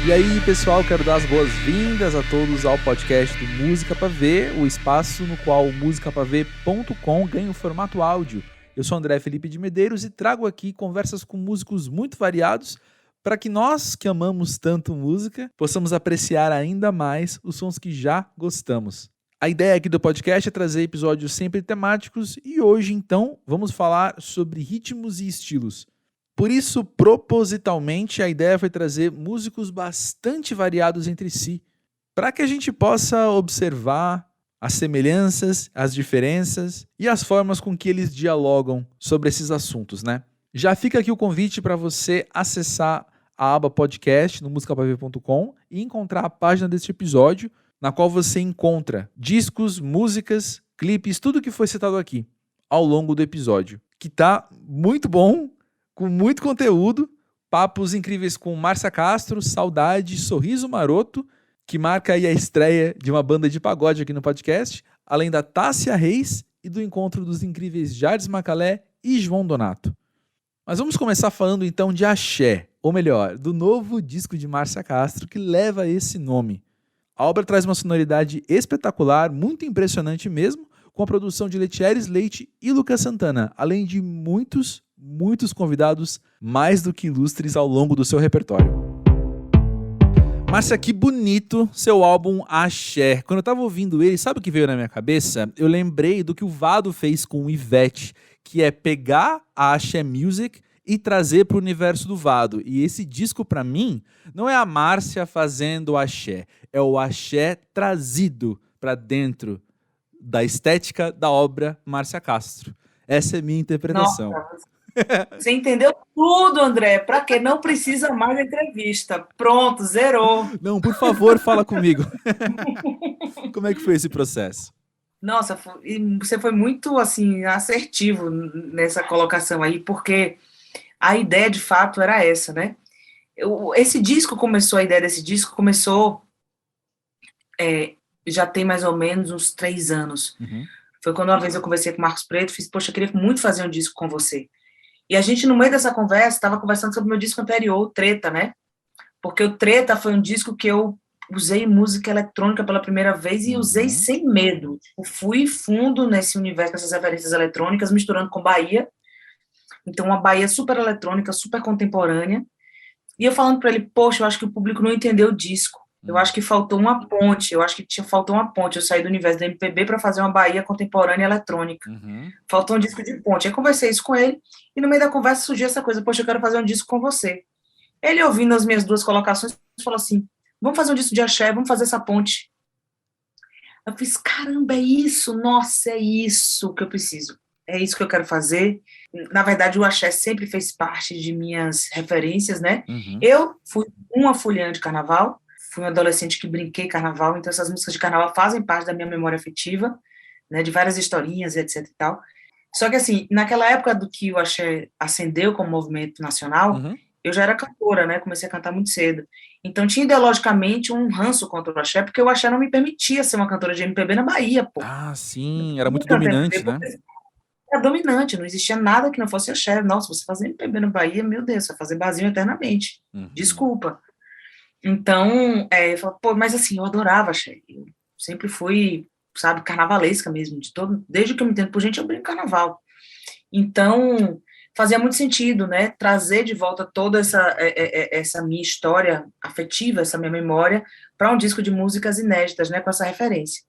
E aí, pessoal, quero dar as boas-vindas a todos ao podcast do Música Pra Ver, o espaço no qual o musicapavê.com ganha o formato áudio. Eu sou André Felipe de Medeiros e trago aqui conversas com músicos muito variados para que nós, que amamos tanto música, possamos apreciar ainda mais os sons que já gostamos. A ideia aqui do podcast é trazer episódios sempre temáticos e hoje, então, vamos falar sobre ritmos e estilos. Por isso, propositalmente, a ideia foi trazer músicos bastante variados entre si, para que a gente possa observar as semelhanças, as diferenças e as formas com que eles dialogam sobre esses assuntos, né? Já fica aqui o convite para você acessar a aba podcast no musicapavê.com e encontrar a página deste episódio, na qual você encontra discos, músicas, clipes, tudo que foi citado aqui ao longo do episódio, que tá muito bom, com muito conteúdo, papos incríveis com Márcia Castro, Saudade, Sorriso Maroto, que marca aí a estreia de uma banda de pagode aqui no podcast, além da Tássia Reis e do encontro dos incríveis Jardes Macalé e João Donato. Mas vamos começar falando então de axé, ou melhor, do novo disco de Márcia Castro que leva esse nome. A obra traz uma sonoridade espetacular, muito impressionante mesmo, com a produção de Letieres Leite e Lucas Santana, além de muitos convidados mais do que ilustres ao longo do seu repertório. Márcia, que bonito seu álbum Axé. Quando eu tava ouvindo ele, sabe o que veio na minha cabeça? Eu lembrei do que o Vado fez com o Ivete, que é pegar a Axé Music e trazer para o universo do Vado. E esse disco, para mim, não é a Márcia fazendo axé, é o axé trazido para dentro da estética da obra Márcia Castro. Essa é a minha interpretação. Nossa, você entendeu tudo, André. Para que não precisa mais da entrevista. Pronto, zerou. Não, por favor, fala comigo. Como é que foi esse processo? Nossa, você foi muito assim assertivo nessa colocação aí, porque a ideia de fato era essa, né? A ideia desse disco começou já tem mais ou menos uns 3 anos. Foi quando uma vez eu conversei com o Marcos Preto, fiz, poxa, eu queria muito fazer um disco com você. E a gente, no meio dessa conversa, estava conversando sobre o meu disco anterior, o Treta, né? Porque o Treta foi um disco que eu usei música eletrônica pela primeira vez e usei sem medo. Eu fui fundo nesse universo, nessas referências eletrônicas, misturando com Bahia. Então, uma Bahia super eletrônica, super contemporânea. E eu falando para ele, poxa, eu acho que o público não entendeu o disco. Eu acho que faltou uma ponte, faltou uma ponte. Eu saí do universo da MPB para fazer uma Bahia contemporânea eletrônica. Faltou um disco de ponte. Aí conversei isso com ele, e no meio da conversa surgiu essa coisa, poxa, eu quero fazer um disco com você. Ele, ouvindo as minhas duas colocações, falou assim, vamos fazer um disco de axé, vamos fazer essa ponte. Eu fiz, caramba, é isso, nossa, é isso que eu preciso. É isso que eu quero fazer. Na verdade, o axé sempre fez parte de minhas referências, né? Eu fui uma foliã de carnaval, fui uma adolescente que brinquei carnaval, então essas músicas de carnaval fazem parte da minha memória afetiva, né, de várias historinhas, etc e tal. Só que, assim, naquela época do que o axé ascendeu como movimento nacional, eu já era cantora, né, comecei a cantar muito cedo. Então, tinha ideologicamente um ranço contra o axé, porque o axé não me permitia ser uma cantora de MPB na Bahia, pô. Ah, sim, era muito dominante, né? Era dominante, não existia nada que não fosse axé. Nossa, você fazer MPB na Bahia, meu Deus, você vai fazer barzinho eternamente. Desculpa. Então, eu falo, pô, mas assim, eu adorava axé. Eu sempre fui, sabe, carnavalesca mesmo, desde que eu me entendo por gente, eu brinco carnaval. Então, fazia muito sentido, né, trazer de volta toda essa minha história afetiva, essa minha memória, para um disco de músicas inéditas, né, com essa referência.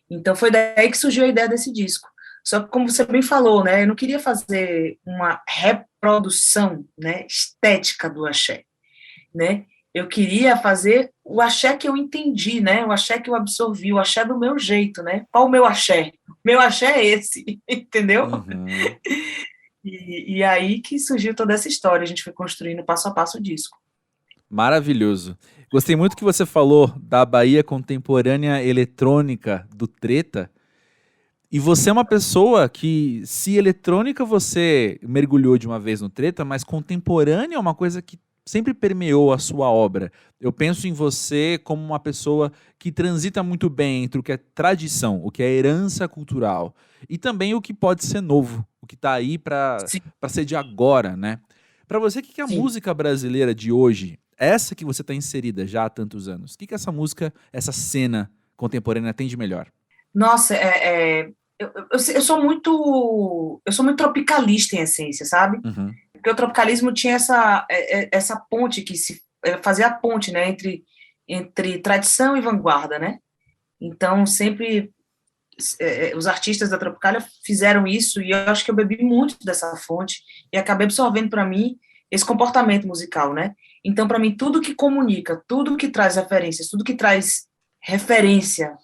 Então, foi daí que surgiu a ideia desse disco. Só que, como você bem falou, né, eu não queria fazer uma reprodução, né, estética do axé, né? Eu queria fazer o axé que eu entendi, né? O axé que eu absorvi, o axé do meu jeito, né? Qual o meu axé? Meu axé é esse, entendeu? E aí que surgiu toda essa história, a gente foi construindo passo a passo o disco. Maravilhoso. Gostei muito que você falou da Bahia contemporânea eletrônica do Treta. E você é uma pessoa que, se eletrônica você mergulhou de uma vez no Treta, mas contemporânea é uma coisa que sempre permeou a sua obra. Eu penso em você como uma pessoa que transita muito bem entre o que é tradição, o que é herança cultural, e também o que pode ser novo, o que está aí para ser de agora, né? Para você, o que é a música brasileira de hoje? essa que você está inserida já há tantos anos, o que essa música, essa cena contemporânea tem de melhor? Nossa, eu sou muito tropicalista em essência, sabe? Uhum. Porque o tropicalismo tinha essa ponte que fazia a ponte, né, entre tradição e vanguarda, né? Então, sempre os artistas da Tropicália fizeram isso, e eu acho que eu bebi muito dessa fonte e acabei absorvendo para mim esse comportamento musical, né? Então, para mim, tudo que comunica, tudo que traz referências, tudo que traz referência,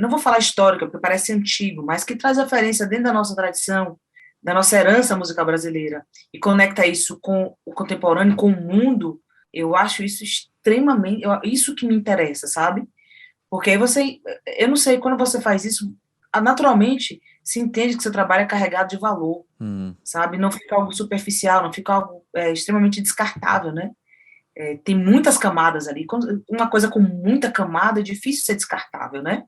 não vou falar histórica, porque parece antigo, mas que traz referência dentro da nossa tradição, da nossa herança musical brasileira, e conecta isso com o contemporâneo, com o mundo, eu acho isso extremamente, isso que me interessa, sabe? Porque aí eu não sei, quando você faz isso, naturalmente se entende que seu trabalho é carregado de valor, sabe? Não fica algo superficial, não fica algo extremamente descartável, né? Tem muitas camadas ali. Uma coisa com muita camada é difícil ser descartável, né?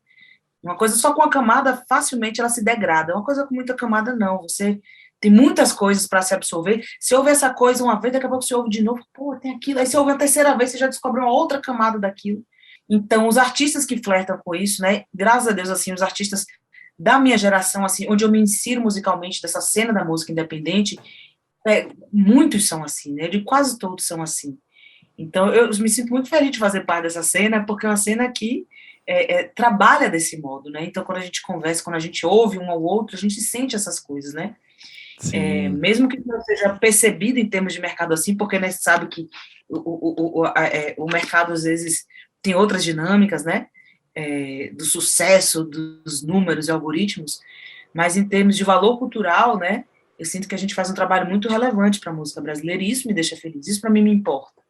Uma coisa só com uma camada, facilmente ela se degrada. Uma coisa com muita camada, não. Você tem muitas coisas para se absorver. Se ouve essa coisa uma vez, daqui a pouco você ouve de novo, pô, tem aquilo. Aí você ouve a terceira vez, você já descobre uma outra camada daquilo. Então, os artistas que flertam com isso, né? Graças a Deus, assim, os artistas da minha geração, assim, onde eu me insiro musicalmente, dessa cena da música independente, muitos são assim, né? De quase todos são assim. Então, eu me sinto muito feliz de fazer parte dessa cena, porque é uma cena que trabalha desse modo, né? Então, quando a gente conversa, quando a gente ouve um ao outro, a gente sente essas coisas, né? Mesmo que não seja percebido em termos de mercado assim, porque né, sabe que o mercado, às vezes, tem outras dinâmicas, né? Do sucesso, dos números e algoritmos, mas em termos de valor cultural, né? Eu sinto que a gente faz um trabalho muito relevante para a música brasileira, e isso me deixa feliz, isso para mim me importa.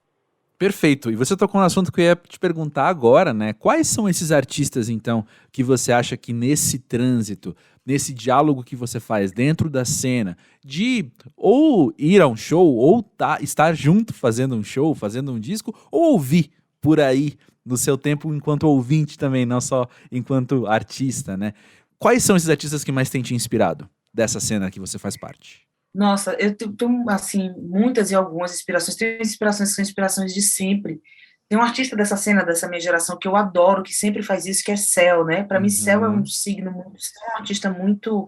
Perfeito. E você tocou no assunto que eu ia te perguntar agora, né? Quais são esses artistas, então, que você acha que nesse trânsito, nesse diálogo que você faz dentro da cena, de ou ir a um show, ou estar junto fazendo um show, fazendo um disco, ou ouvir por aí no seu tempo enquanto ouvinte também, não só enquanto artista, né? Quais são esses artistas que mais têm te inspirado dessa cena que você faz parte? Nossa, eu tenho, assim, muitas e algumas inspirações. Tem inspirações que são inspirações de sempre. Tem um artista dessa cena, dessa minha geração, que eu adoro, que sempre faz isso, que é Céu, né? Para mim, Céu é um signo, é uma artista muito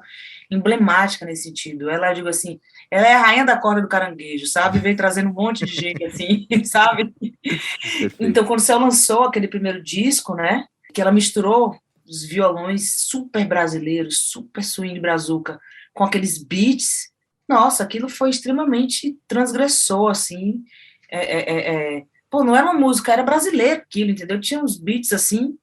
emblemática nesse sentido. Ela, eu digo assim, ela é a rainha da corda do caranguejo, sabe? Veio trazendo um monte de gente, assim, sabe? Então, quando o Céu lançou aquele primeiro disco, né? Que ela misturou os violões super brasileiros, super swing brazuca, com aqueles beats. Nossa, aquilo foi extremamente transgressor, assim. Pô, não era uma música, era brasileiro aquilo, entendeu? Tinha uns beats, assim,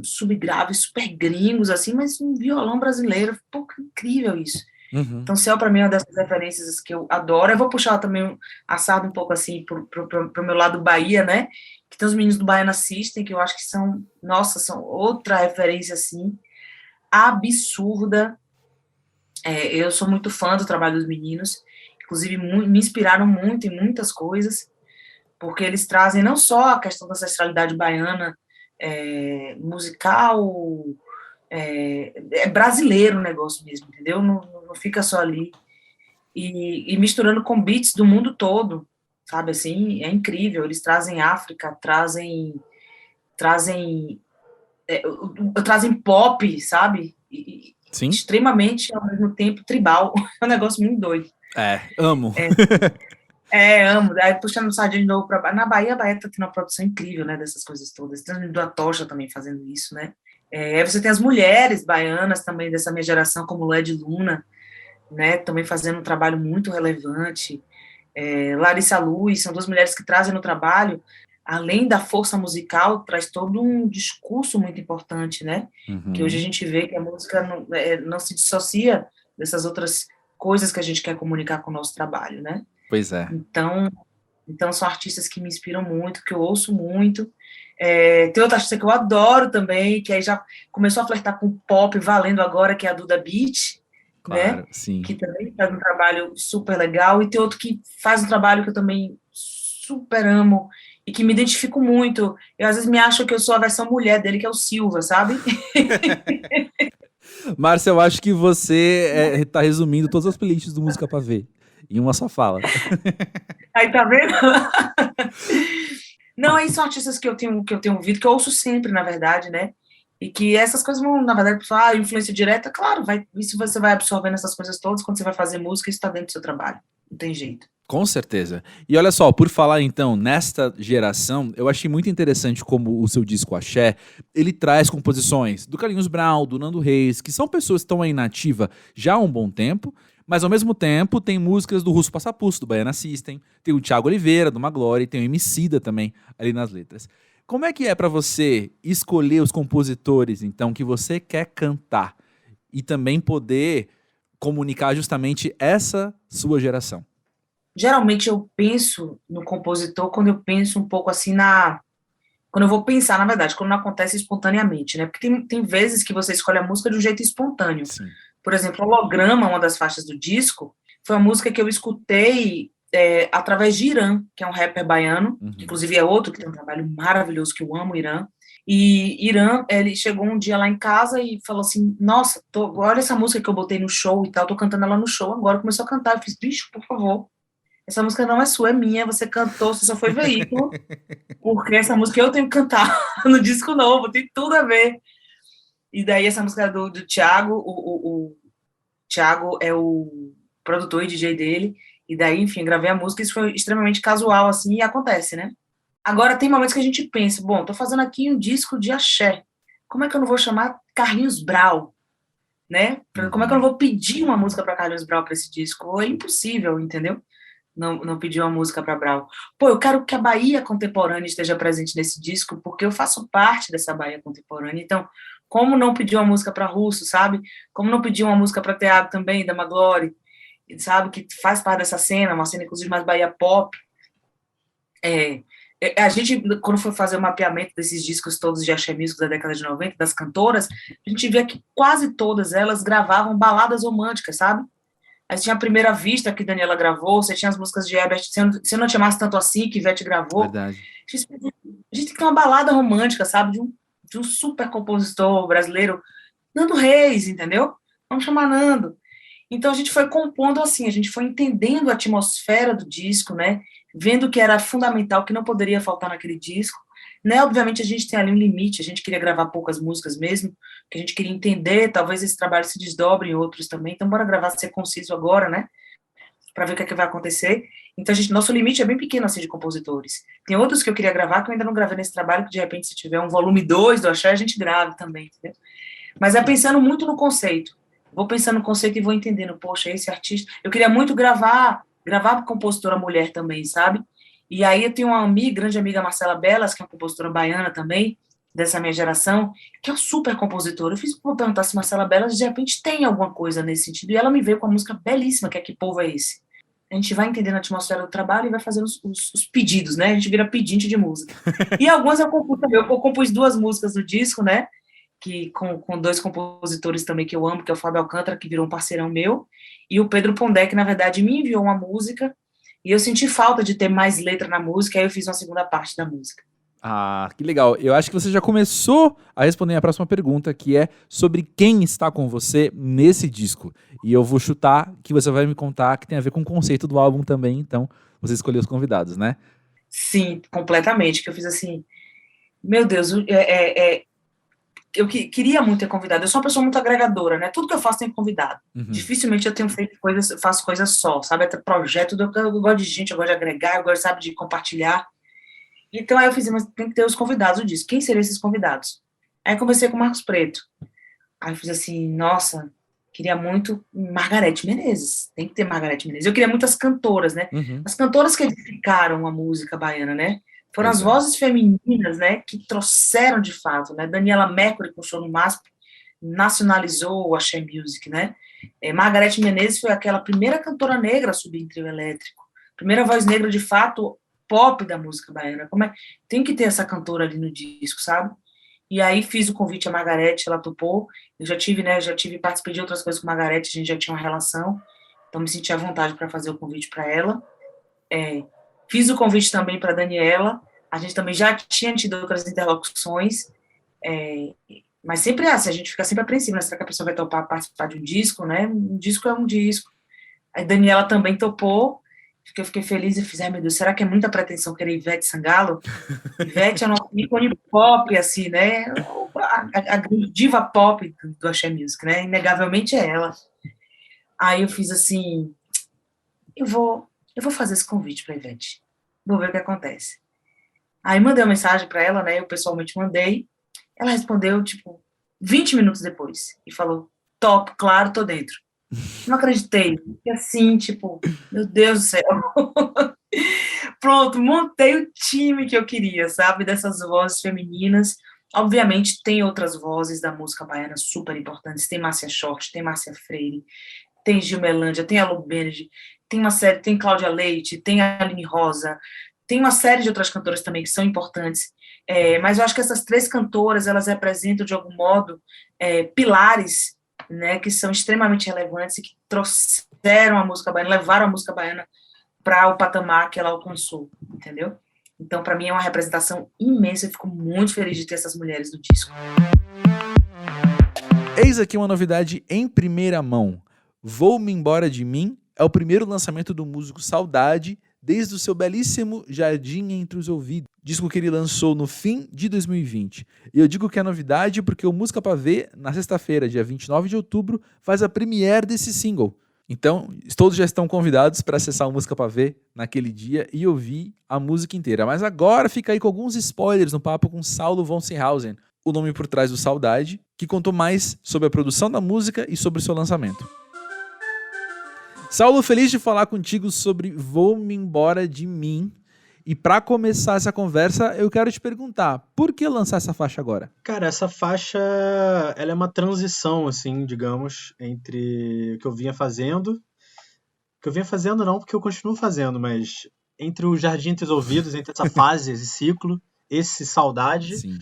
subgraves, super gringos, assim, mas um violão brasileiro. Pô, que incrível isso. Então, Céu, para mim, é uma dessas referências que eu adoro. Eu vou puxar também, assado um pouco, assim, pro meu lado Bahia, né? Que tem os meninos do Baiana System, que eu acho que são, nossa, são outra referência, assim, absurda. Eu sou muito fã do trabalho dos meninos, inclusive me inspiraram muito em muitas coisas, porque eles trazem não só a questão da ancestralidade baiana, musical, é brasileiro o negócio mesmo, entendeu? Não fica só ali. E misturando com beats do mundo todo, sabe, assim, é incrível. Eles trazem África, trazem pop, sabe? Sim. Extremamente, ao mesmo tempo, tribal. É um negócio muito doido. Amo. Amo. Aí, puxando o sardinha de novo na Bahia, a Bahia tá tendo uma produção incrível, né, dessas coisas todas. Tem o Atocha também fazendo isso, né? Aí você tem as mulheres baianas também dessa minha geração, como Led Luna, né, também fazendo um trabalho muito relevante. Larissa Luz, são duas mulheres que trazem no trabalho, além da força musical, traz todo um discurso muito importante, né? Que hoje a gente vê que a música não se dissocia dessas outras coisas que a gente quer comunicar com o nosso trabalho, né? Pois é. Então são artistas que me inspiram muito, que eu ouço muito. Tem outra artista que eu adoro também, que aí já começou a flertar com pop valendo agora, que é a Duda Beat, claro, né? Sim. Que também faz um trabalho super legal. E tem outro que faz um trabalho que eu também super amo, e que me identifico muito. Eu, às vezes, me acho que eu sou a versão mulher dele, que é o Silva, sabe? Márcia, eu acho que você está resumindo todas as playlists do Música Pra Ver em uma só fala. Aí, tá vendo? Não, aí são artistas que eu tenho ouvido, que eu ouço sempre, na verdade, né? E que essas coisas vão, na verdade, falar, influência direta, claro, vai, isso você vai absorvendo essas coisas todas, quando você vai fazer música, isso está dentro do seu trabalho. Não tem jeito. Com certeza. E olha só, por falar então nesta geração, eu achei muito interessante como o seu disco Axé, ele traz composições do Carlinhos Brown, do Nando Reis, que são pessoas que estão aí na ativa já há um bom tempo, mas ao mesmo tempo tem músicas do Russo Passapulso, do Baiana System, tem o Thiago Oliveira, do Maglore, tem o Emicida também ali nas letras. Como é que é pra você escolher os compositores, então, que você quer cantar e também poder comunicar justamente essa sua geração? Geralmente eu penso no compositor quando eu penso um pouco assim quando eu vou pensar, na verdade, quando não acontece espontaneamente, né? Porque tem vezes que você escolhe a música de um jeito espontâneo. Sim. Por exemplo, Holograma, uma das faixas do disco, foi uma música que eu escutei através de Irã, que é um rapper baiano, que inclusive é outro que tem um trabalho maravilhoso, que eu amo, Irã. E Irã, ele chegou um dia lá em casa e falou assim, nossa, olha essa música que eu botei no show e tal, tô cantando ela no show, agora começou a cantar, eu fiz, bicho, por favor, essa música não é sua, é minha, você cantou, você só foi veículo, porque essa música eu tenho que cantar no disco novo, tem tudo a ver. E daí essa música do Thiago, o Thiago é o produtor e DJ dele, e daí, enfim, gravei a música, isso foi extremamente casual, assim, e acontece, né? Agora, tem momentos que a gente pensa, bom, tô fazendo aqui um disco de axé, como é que eu não vou chamar Carlinhos Brau, né? Como é que eu não vou pedir uma música para Carlinhos Brau para esse disco? É impossível, entendeu? Não pedir uma música para Brau. Pô, eu quero que a Bahia contemporânea esteja presente nesse disco, porque eu faço parte dessa Bahia contemporânea. Então, como não pedir uma música para Russo, sabe? Como não pedir uma música para Teatro também, da Maglore, sabe? Que faz parte dessa cena, uma cena, inclusive, mais Bahia pop. A gente, quando foi fazer o mapeamento desses discos todos de axé music da década de 90, das cantoras, a gente via que quase todas elas gravavam baladas românticas, sabe? Aí tinha a Primeira Vista, que Daniela gravou, você tinha as músicas de Herbert, Se Eu Não Te Amasse Tanto Assim, que Ivete gravou. Verdade. A gente tem que ter uma balada romântica, sabe? De um super compositor brasileiro, Nando Reis, entendeu? Vamos chamar Nando. Então a gente foi compondo assim, a gente foi entendendo a atmosfera do disco, né? Vendo que era fundamental, que não poderia faltar naquele disco. Né? Obviamente a gente tem ali um limite, a gente queria gravar poucas músicas mesmo, que a gente queria entender, talvez esse trabalho se desdobre em outros também, então bora gravar, ser conciso agora, né, para ver o que é que vai acontecer. Então nosso limite é bem pequeno, assim, de compositores. Tem outros que eu queria gravar, que eu ainda não gravei nesse trabalho, que de repente se tiver um volume 2 do Axé, a gente grava também, entendeu? Mas é pensando muito no conceito, vou pensando no conceito e vou entendendo, poxa, esse artista, eu queria muito gravar compositora mulher também, sabe? E aí eu tenho uma grande amiga, Marcela Belas, que é uma compositora baiana também, dessa minha geração, que é uma super compositora. Vou perguntar se Marcela Belas, de repente, tem alguma coisa nesse sentido. E ela me veio com uma música belíssima, que é Que Povo é Esse? A gente vai entendendo a atmosfera do trabalho e vai fazendo os pedidos, né? A gente vira pedinte de música. E algumas eu compus também. Eu compus 2 músicas do disco, né? Que, com 2 compositores também que eu amo, que é o Fábio Alcântara, que virou um parceirão meu, e o Pedro Pondé, que, na verdade, me enviou uma música. E eu senti falta de ter mais letra na música, aí eu fiz uma segunda parte da música. Ah, que legal. Eu acho que você já começou a responder a próxima pergunta, que é sobre quem está com você nesse disco. E eu vou chutar que você vai me contar que tem a ver com o conceito do álbum também, então você escolheu os convidados, né? Sim, completamente, que eu fiz assim, meu Deus, eu queria muito ter convidado, eu sou uma pessoa muito agregadora, né? Tudo que eu faço tem convidado. Dificilmente eu tenho feito coisas, eu faço coisas só, sabe? Até projeto, eu gosto de gente, eu gosto de agregar, eu gosto, sabe, de compartilhar. Então aí eu fiz, mas tem que ter os convidados, eu disse, quem seriam esses convidados? Aí eu conversei com o Marcos Preto. Aí eu fiz assim, nossa, queria muito Margareth Menezes, tem que ter Margareth Menezes. Eu queria muitas cantoras, né? As cantoras que edificaram a música baiana, né? Foram as vozes femininas, né, que trouxeram de fato, né? Daniela Mercury, com o show no MASP, nacionalizou o axé music, né? Margareth Menezes foi aquela primeira cantora negra a subir em trio elétrico, primeira voz negra de fato pop da música baiana. Tem que ter essa cantora ali no disco, sabe? E aí fiz o convite a Margareth, ela topou. Eu participei de outras coisas com a Margareth, a gente já tinha uma relação, então me senti à vontade para fazer o convite para ela. Fiz o convite também para a Daniela, a gente também já tinha tido outras interlocuções, mas sempre é assim, a gente fica sempre apreensivo, né? Será que a pessoa vai topar participar de um disco, né? Um disco é um disco. A Daniela também topou, que eu fiquei feliz e fiz, ai meu Deus, será que é muita pretensão querer Ivete Sangalo? Ivete é uma ícone pop, assim, né? A diva pop do Axé Music, né? Inegavelmente é ela. Aí eu fiz assim, eu vou fazer esse convite para Ivete. Vou ver o que acontece. Aí mandei uma mensagem para ela, né? Eu pessoalmente mandei. Ela respondeu, tipo, 20 minutos depois. E falou, top, claro, tô dentro. Não acreditei. E assim, tipo, meu Deus do céu. Pronto, montei o time que eu queria, sabe? Dessas vozes femininas. Obviamente, tem outras vozes da música baiana super importantes. Tem Márcia Short, tem Márcia Freire, tem Gilmelândia, tem a Lu Bened, tem uma série, tem Cláudia Leite, tem a Aline Rosa, tem uma série de outras cantoras também que são importantes. Mas eu acho que essas três cantoras, elas representam, de algum modo, pilares, né, que são extremamente relevantes e que trouxeram a música baiana, levaram a música baiana para o patamar que ela alcançou, entendeu? Então, para mim, é uma representação imensa. Eu fico muito feliz de ter essas mulheres no disco. Eis aqui uma novidade em primeira mão. Vou-me embora de mim é o primeiro lançamento do músico Saudade desde o seu belíssimo Jardim Entre os Ouvidos, disco que ele lançou no fim de 2020. E eu digo que é novidade porque o Música Pra Ver, na sexta-feira, dia 29 de outubro, faz a premiere desse single. Então, todos já estão convidados para acessar o Música Pra Ver naquele dia e ouvir a música inteira. Mas agora fica aí com alguns spoilers no papo com Saulo von Seehausen, o nome por trás do Saudade, que contou mais sobre a produção da música e sobre o seu lançamento. Saulo, feliz de falar contigo sobre Vou-me Embora de Mim. E para começar essa conversa, eu quero te perguntar, por que lançar essa faixa agora? Cara, essa faixa, ela é uma transição, assim, digamos, entre o que eu vinha fazendo, não, porque eu continuo fazendo, mas entre o Jardim Entre os Ouvidos, entre essa fase, esse ciclo, esse Saudade, Sim.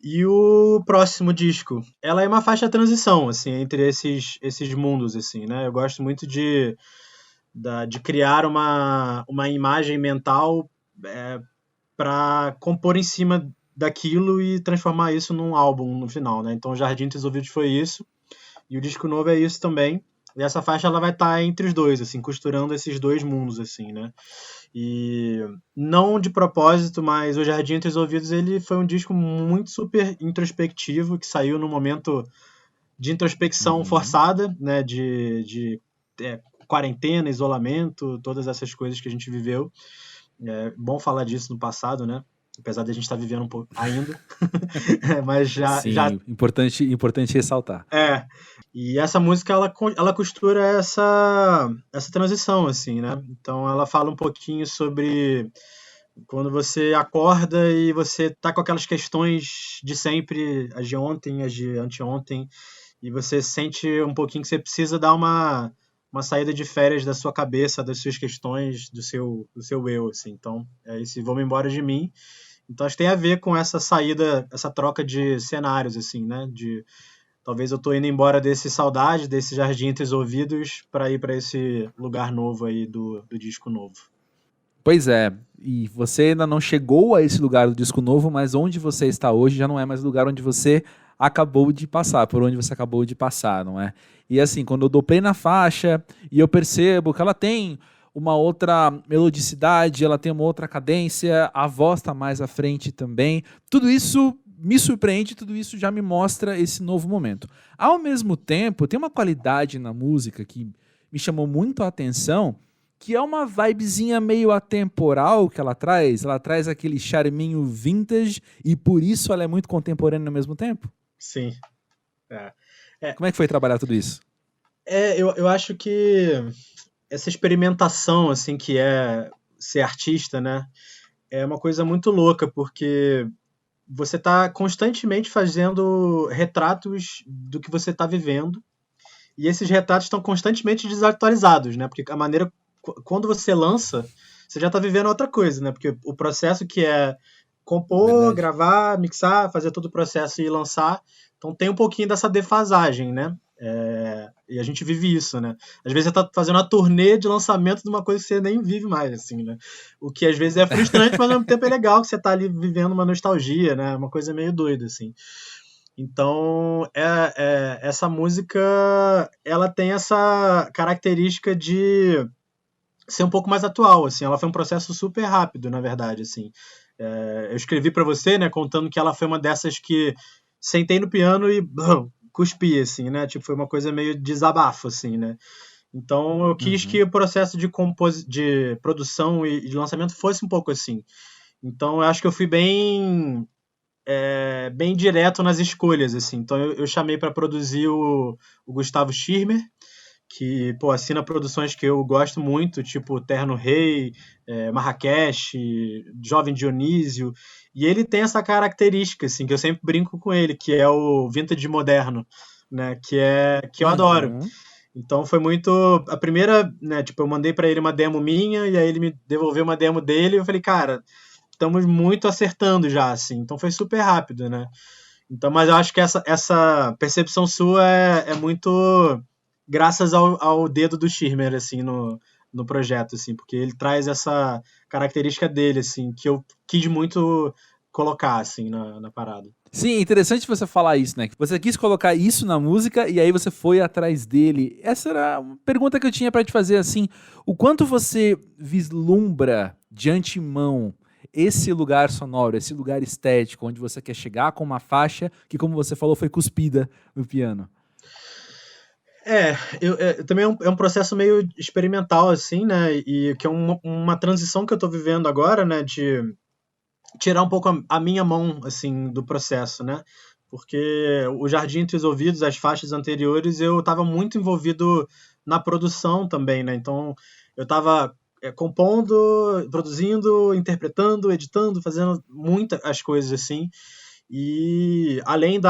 E o próximo disco. Ela é uma faixa transição, assim, entre esses mundos, assim, né? Eu gosto muito de criar uma imagem mental para compor em cima daquilo e transformar isso num álbum no final, né? Então, Jardim Entre os Ouvidos foi isso, e o disco novo é isso também. E essa faixa ela vai estar entre os dois, assim, costurando esses dois mundos, assim, né? E não de propósito, mas o Jardim Entre os Ouvidos ele foi um disco muito super introspectivo, que saiu num momento de introspecção forçada, né? De quarentena, isolamento, todas essas coisas que a gente viveu. É bom falar disso no passado, né? Apesar de a gente estar vivendo um pouco ainda. Mas Sim, importante ressaltar. E essa música, ela costura essa transição, assim, né? Então, ela fala um pouquinho sobre quando você acorda e você tá com aquelas questões de sempre, as de ontem, as de anteontem, e você sente um pouquinho que você precisa dar uma saída de férias da sua cabeça, das suas questões, do seu eu, assim. Então, é esse Vou-me Embora de Mim. Então, acho que tem a ver com essa saída, essa troca de cenários, assim, né? Talvez eu tô indo embora desse Saudade, desse Jardim Entre os Ouvidos, para ir para esse lugar novo aí do disco novo. Pois é, e você ainda não chegou a esse lugar do disco novo, mas onde você está hoje já não é mais o lugar onde você acabou de passar, por onde você acabou de passar, não é? E assim, quando eu dou play na faixa e eu percebo que ela tem uma outra melodicidade, ela tem uma outra cadência, a voz está mais à frente também, tudo isso me surpreende, tudo isso já me mostra esse novo momento. Ao mesmo tempo, tem uma qualidade na música que me chamou muito a atenção, que é uma vibezinha meio atemporal que ela traz aquele charminho vintage e por isso ela é muito contemporânea ao mesmo tempo? Sim. Como é que foi trabalhar tudo isso? Eu acho que essa experimentação, assim, que é ser artista, né, é uma coisa muito louca, porque você está constantemente fazendo retratos do que você está vivendo, e esses retratos estão constantemente desatualizados, né, porque a maneira, quando você lança, você já está vivendo outra coisa, né, porque o processo que é compor, gravar, mixar, fazer todo o processo e lançar, então tem um pouquinho dessa defasagem, né, e a gente vive isso, né? Às vezes você tá fazendo uma turnê de lançamento de uma coisa que você nem vive mais, assim, né? O que às vezes é frustrante, mas ao mesmo tempo é legal, que você tá ali vivendo uma nostalgia, né? Uma coisa meio doida, assim. Então, essa música, ela tem essa característica de ser um pouco mais atual, assim. Ela foi um processo super rápido, na verdade, assim. Eu escrevi para você, né, contando que ela foi uma dessas que sentei no piano e cuspi, assim, né? Tipo, foi uma coisa meio desabafo, assim, né? Então eu quis que o processo de produção e de lançamento fosse um pouco assim. Então eu acho que eu fui bem direto nas escolhas, assim. Então eu chamei para produzir o Gustavo Schirmer, que, pô, assina produções que eu gosto muito, tipo Terno Rei, Marrakech, Jovem Dionísio, e ele tem essa característica, assim, que eu sempre brinco com ele, que é o vintage moderno, né, que eu adoro. Então foi muito a primeira, né, tipo, eu mandei para ele uma demo minha e aí ele me devolveu uma demo dele e eu falei, cara, estamos muito acertando já, assim. Então foi super rápido, né? Então, mas eu acho que essa percepção sua é muito graças ao dedo do Schirmer, assim, no projeto, assim, porque ele traz essa característica dele, assim, que eu quis muito colocar, assim, na parada. Sim, interessante você falar isso, né? Você quis colocar isso na música e aí você foi atrás dele. Essa era uma pergunta que eu tinha pra te fazer, assim. O quanto você vislumbra de antemão esse lugar sonoro, esse lugar estético, onde você quer chegar com uma faixa que, como você falou, foi cuspida no piano? Também é um processo meio experimental, assim, né? E que é uma transição que eu tô vivendo agora, né? De tirar um pouco a minha mão, assim, do processo, né? Porque o Jardim Entre os Ouvidos, as faixas anteriores, eu estava muito envolvido na produção também, né? Então, eu estava compondo, produzindo, interpretando, editando, fazendo muitas as coisas, assim. E além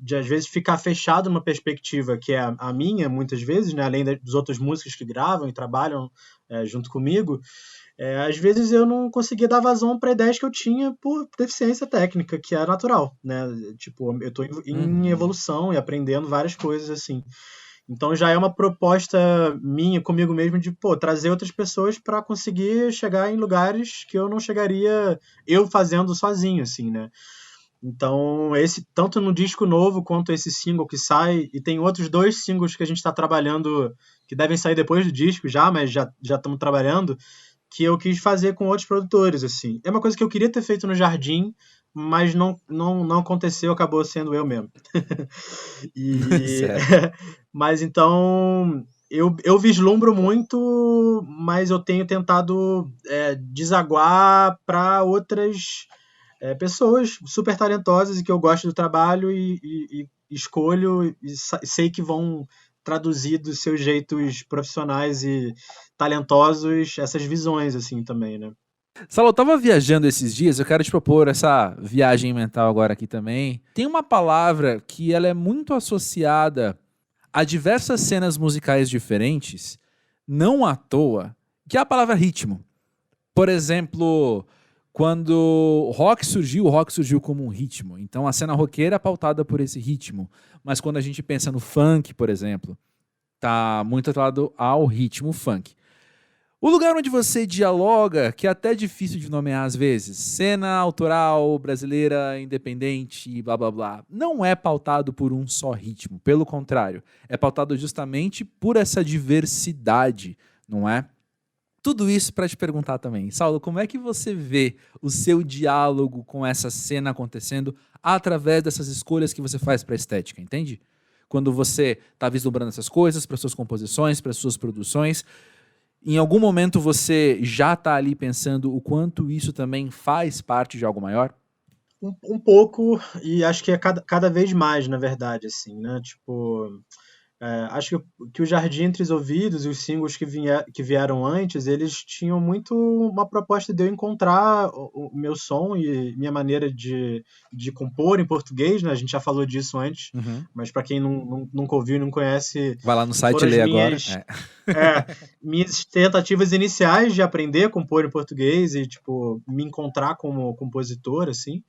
de às vezes ficar fechado numa perspectiva que é a minha, muitas vezes, né? Além dos outros músicos que gravam e trabalham junto comigo, às vezes eu não conseguia dar vazão para ideias que eu tinha por deficiência técnica, que é natural, né? Tipo, eu estou em evolução e aprendendo várias coisas, assim. Então já é uma proposta minha comigo mesmo de, trazer outras pessoas para conseguir chegar em lugares que eu não chegaria eu fazendo sozinho, assim, né? Então, tanto no disco novo quanto esse single que sai, e tem outros 2 singles que a gente está trabalhando, que devem sair depois do disco já, mas já estamos trabalhando, que eu quis fazer com outros produtores, assim. É uma coisa que eu queria ter feito no Jardim, mas não aconteceu, acabou sendo eu mesmo. Mas então, eu vislumbro muito, mas eu tenho tentado desaguar para outras pessoas super talentosas e que eu gosto do trabalho e escolho e sei que vão traduzir dos seus jeitos profissionais e talentosos essas visões, assim, também, né? Saulo, eu tava viajando esses dias, eu quero te propor essa viagem mental agora aqui também. Tem uma palavra que ela é muito associada a diversas cenas musicais diferentes, não à toa, que é a palavra ritmo. Por exemplo, quando o rock surgiu como um ritmo. Então a cena roqueira é pautada por esse ritmo. Mas quando a gente pensa no funk, por exemplo, tá muito atrelado ao ritmo funk. O lugar onde você dialoga, que é até difícil de nomear às vezes, cena autoral brasileira, independente, blá blá blá, não é pautado por um só ritmo. Pelo contrário, é pautado justamente por essa diversidade, não é? Tudo isso para te perguntar também, Saulo, como é que você vê o seu diálogo com essa cena acontecendo através dessas escolhas que você faz para a estética, entende? Quando você está vislumbrando essas coisas para suas composições, para suas produções, em algum momento você já está ali pensando o quanto isso também faz parte de algo maior? Um pouco, e acho que é cada vez mais, na verdade, assim, né? Tipo, acho que o Jardim Entre os Ouvidos e os singles que vieram antes, eles tinham muito uma proposta de eu encontrar o meu som e minha maneira de compor em português, né? A gente já falou disso antes, mas para quem nunca ouviu e não conhece... Vai lá no site e lê agora. Minhas tentativas iniciais de aprender a compor em português e, tipo, me encontrar como compositor, assim.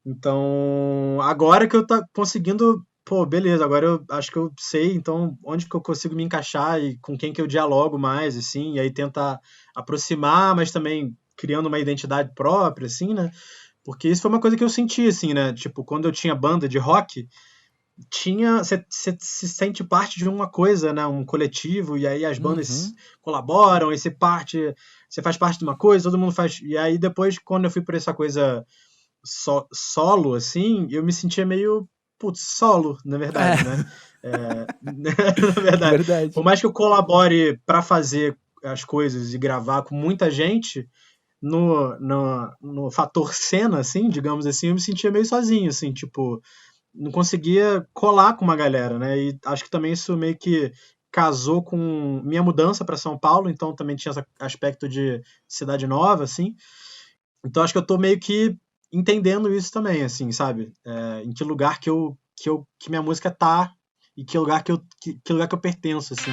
Então, agora que eu tô conseguindo... beleza, agora eu acho que eu sei, então, onde que eu consigo me encaixar e com quem que eu dialogo mais, assim, e aí tentar aproximar, mas também criando uma identidade própria, assim, né? Porque isso foi uma coisa que eu senti, assim, né? Tipo, quando eu tinha banda de rock, você se sente parte de uma coisa, né? Um coletivo, e aí as bandas colaboram, e você faz parte de uma coisa, todo mundo faz. E aí depois, quando eu fui por essa coisa solo, assim, eu me sentia meio solo, na verdade, né? Na verdade. Por mais que eu colabore para fazer as coisas e gravar com muita gente, no fator cena, assim, digamos assim, eu me sentia meio sozinho, assim, tipo, não conseguia colar com uma galera, né? E acho que também isso meio que casou com minha mudança para São Paulo, então também tinha esse aspecto de cidade nova, assim. Então acho que eu tô meio que entendendo isso também, assim, sabe? Em que lugar que minha música tá e que lugar que eu pertenço, assim.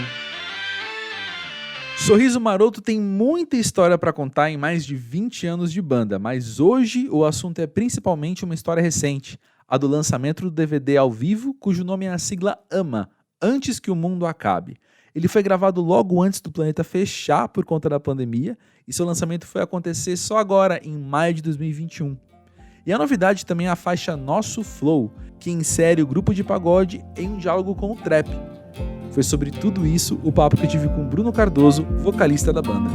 Sorriso Maroto tem muita história para contar em mais de 20 anos de banda, mas hoje o assunto é principalmente uma história recente, a do lançamento do DVD ao vivo, cujo nome é a sigla AMA, Antes que o Mundo Acabe. Ele foi gravado logo antes do planeta fechar por conta da pandemia, e seu lançamento foi acontecer só agora, em maio de 2021. E a novidade também é a faixa Nosso Flow, que insere o grupo de pagode em um diálogo com o trap. Foi sobre tudo isso o papo que eu tive com Bruno Cardoso, vocalista da banda.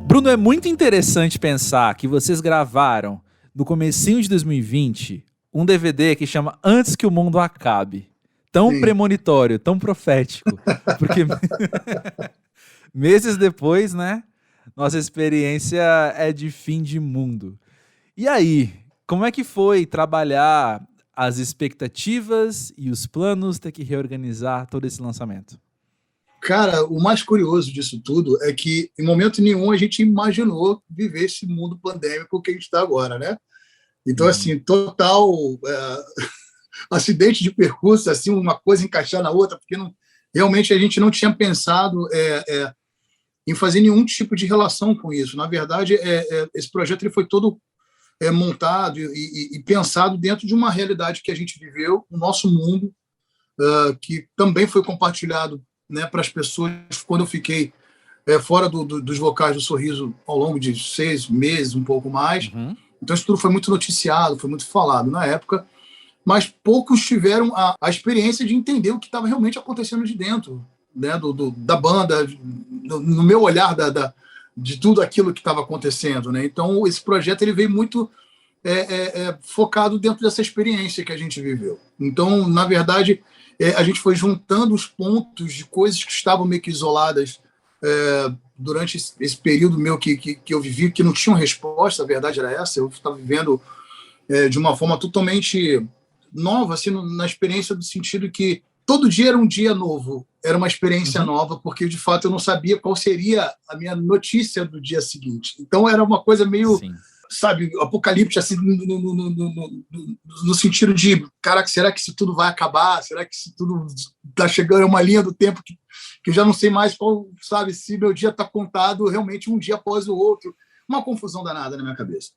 Bruno, é muito interessante pensar que vocês gravaram, no comecinho de 2020, um DVD que chama Antes que o Mundo Acabe. Tão premonitório, tão profético. Porque meses depois, né, nossa experiência é de fim de mundo. E aí, como é que foi trabalhar as expectativas e os planos, ter que reorganizar todo esse lançamento? Cara, o mais curioso disso tudo é que, em momento nenhum, a gente imaginou viver esse mundo pandêmico que a gente está agora, né? Então, assim, total acidente de percurso, assim, uma coisa encaixar na outra, porque realmente a gente não tinha pensado em fazer nenhum tipo de relação com isso. Na verdade, esse projeto ele foi todo montado e pensado dentro de uma realidade que a gente viveu, o nosso mundo, que também foi compartilhado, né, para as pessoas quando eu fiquei fora dos vocais do Sorriso ao longo de 6 meses, um pouco mais. Então isso tudo foi muito noticiado, foi muito falado na época, mas poucos tiveram a experiência de entender o que estava realmente acontecendo de dentro, né, da banda, no meu olhar de tudo aquilo que estava acontecendo, né? Então esse projeto ele veio muito focado dentro dessa experiência que a gente viveu. Então, na verdade, a gente foi juntando os pontos de coisas que estavam meio que isoladas durante esse período meu que eu vivi, que não tinham resposta, a verdade era essa, eu estava vivendo de uma forma totalmente nova, assim, na experiência do sentido que todo dia era um dia novo, era uma experiência nova, porque de fato eu não sabia qual seria a minha notícia do dia seguinte. Então era uma coisa meio, sabe, apocalíptica, assim, no sentido de, caraca, será que isso tudo vai acabar? Será que isso tudo está chegando a uma linha do tempo que eu já não sei mais qual, sabe, se meu dia está contado realmente um dia após o outro? Uma confusão danada na minha cabeça.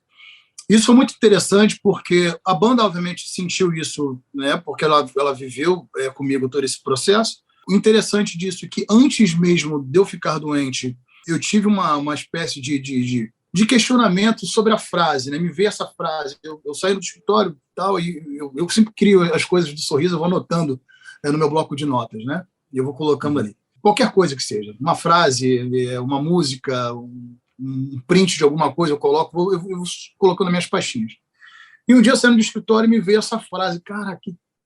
Isso foi muito interessante porque a banda, obviamente, sentiu isso, né, porque ela viveu comigo todo esse processo. O interessante disso é que antes mesmo de eu ficar doente, eu tive uma espécie de questionamento sobre a frase, né? Me veio essa frase. Eu saí do escritório e tal, e eu sempre crio as coisas do Sorriso, eu vou anotando no meu bloco de notas, né? E eu vou colocando ali. Qualquer coisa que seja. Uma frase, uma música, um print de alguma coisa, eu coloco, eu vou colocando nas minhas pastinhas. E um dia, saindo do escritório, me veio essa frase: cara,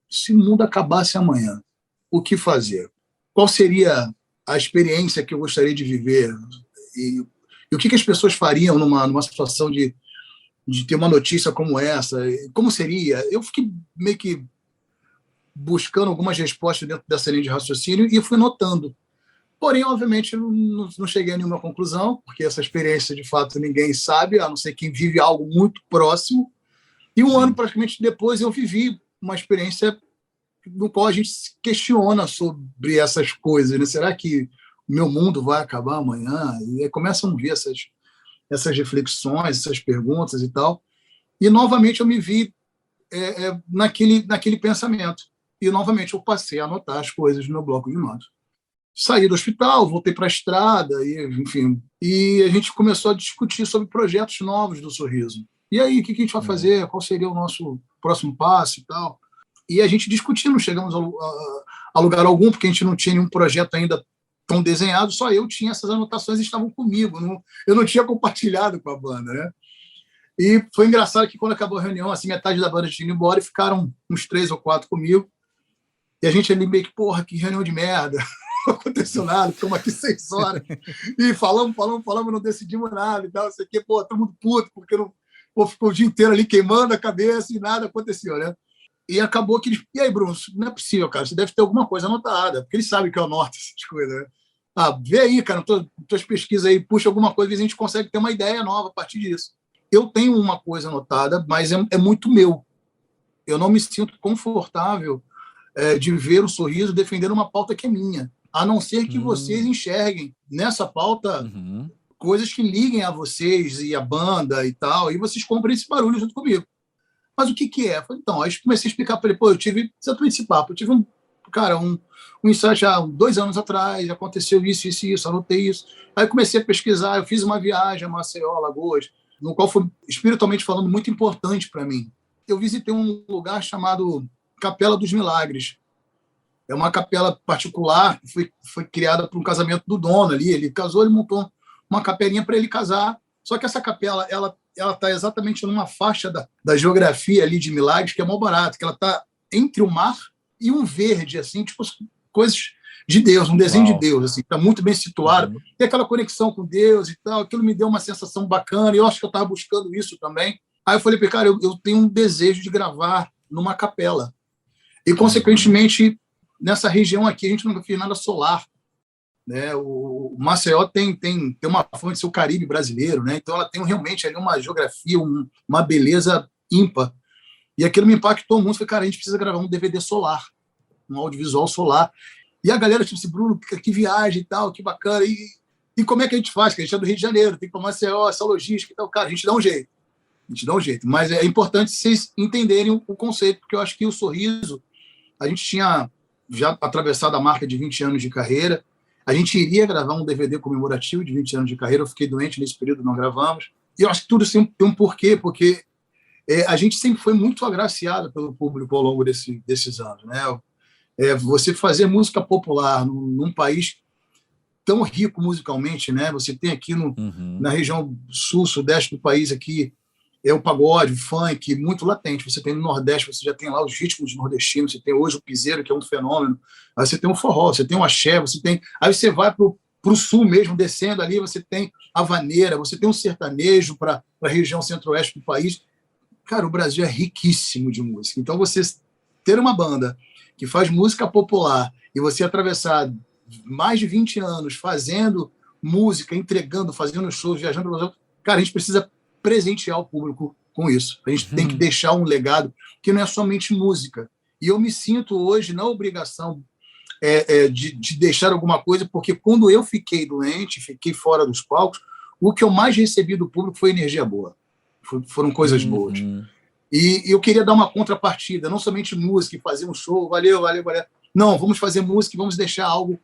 se o mundo acabasse amanhã, o que fazer? Qual seria a experiência que eu gostaria de viver? E o que as pessoas fariam numa situação de ter uma notícia como essa? Como seria? Eu fiquei meio que buscando algumas respostas dentro dessa linha de raciocínio e fui notando. Porém, obviamente, não cheguei a nenhuma conclusão, porque essa experiência, de fato, ninguém sabe, a não ser quem vive algo muito próximo. E um ano, praticamente, depois, eu vivi uma experiência no qual a gente se questiona sobre essas coisas, né? Será que o meu mundo vai acabar amanhã? E aí começam a vir essas reflexões, essas perguntas e tal. E, novamente, eu me vi naquele pensamento. E, novamente, eu passei a anotar as coisas no meu bloco de notas. Saí do hospital, voltei para a estrada, e, enfim. E a gente começou a discutir sobre projetos novos do Sorriso. E aí, o que a gente vai fazer? Qual seria o nosso próximo passo e tal? E a gente discutindo, chegamos a lugar algum, porque a gente não tinha nenhum projeto ainda tão desenhado, só eu tinha essas anotações e estavam comigo. Eu não tinha compartilhado com a banda, né? E foi engraçado que quando acabou a reunião, assim, metade da banda tinha ido embora e ficaram uns 3 ou 4 comigo. E a gente ali meio que, porra, que reunião de merda. Não aconteceu nada, ficamos aqui 6 horas. E falamos, não decidimos nada e tal. Isso aqui, pô, todo mundo puto, porque não, pô, ficou o dia inteiro ali queimando a cabeça e nada aconteceu, né? E acabou que eles... E aí, Bruno, não é possível, cara, você deve ter alguma coisa anotada, porque eles sabem que eu anoto essas coisas, né? Vê aí, cara, tuas pesquisas aí, puxa alguma coisa, e a gente consegue ter uma ideia nova a partir disso. Eu tenho uma coisa anotada, mas é muito meu. Eu não me sinto confortável de ver o Sorriso defendendo uma pauta que é minha, a não ser que vocês enxerguem nessa pauta coisas que liguem a vocês e a banda e tal, e vocês comprem esse barulho junto comigo. Mas o que é? Então, aí comecei a explicar para ele, pô, eu tive esse papo, eu tive um insight há 2 anos atrás, aconteceu isso, anotei isso. Aí comecei a pesquisar, eu fiz uma viagem a Maceió, Alagoas, no qual foi, espiritualmente falando, muito importante para mim. Eu visitei um lugar chamado Capela dos Milagres. É uma capela particular que foi criada para um casamento do dono ali. Ele casou, ele montou uma capelinha para ele casar. Só que essa capela, ela está exatamente numa faixa da geografia ali de Milagres, que é mó barato, que ela está entre o mar e um verde, assim, tipo coisas de Deus, um desenho de Deus, assim, está muito bem situado. Tem aquela conexão com Deus e tal, aquilo me deu uma sensação bacana, e eu acho que eu estava buscando isso também. Aí eu falei para ele, cara, eu tenho um desejo de gravar numa capela. E, consequentemente, nessa região aqui, a gente nunca fez nada solar. Né? O Maceió tem uma fonte de ser o Caribe brasileiro, né? Então ela tem realmente ali uma geografia, uma beleza ímpar. E aquilo me impactou muito. Falei, cara, a gente precisa gravar um DVD solar, um audiovisual solar. E a galera, tipo assim, Bruno, que viagem e tal, que bacana. E como é que a gente faz? Que a gente é do Rio de Janeiro, tem que ir para Maceió, essa logística e tal. Cara, a gente dá um jeito. Mas é importante vocês entenderem o conceito, porque eu acho que o Sorriso, a gente tinha já atravessado a marca de 20 anos de carreira. A gente iria gravar um DVD comemorativo de 20 anos de carreira. Eu fiquei doente nesse período, não gravamos. E eu acho que tudo sempre tem um porquê, porque a gente sempre foi muito agraciado pelo público ao longo desses anos, né? Você fazer música popular num país tão rico musicalmente, né? Você tem aqui na região sul, sudeste do país aqui, o pagode, o funk, muito latente. Você tem no Nordeste, você já tem lá os ritmos nordestinos, você tem hoje o piseiro, que é um fenômeno, aí você tem o forró, você tem o axé, aí você vai para o sul mesmo, descendo ali, você tem a vaneira, você tem um sertanejo para a região centro-oeste do país. Cara, o Brasil é riquíssimo de música. Então, você ter uma banda que faz música popular e você atravessar mais de 20 anos fazendo música, entregando, fazendo shows, viajando pelo Brasil, cara, a gente precisa presentear o público com isso. A gente tem que deixar um legado que não é somente música. E eu me sinto hoje na obrigação de deixar alguma coisa, porque quando eu fiquei doente, fiquei fora dos palcos, o que eu mais recebi do público foi energia boa. Foram coisas boas. E eu queria dar uma contrapartida, não somente música e fazer um show, valeu. Não, vamos fazer música e vamos deixar algo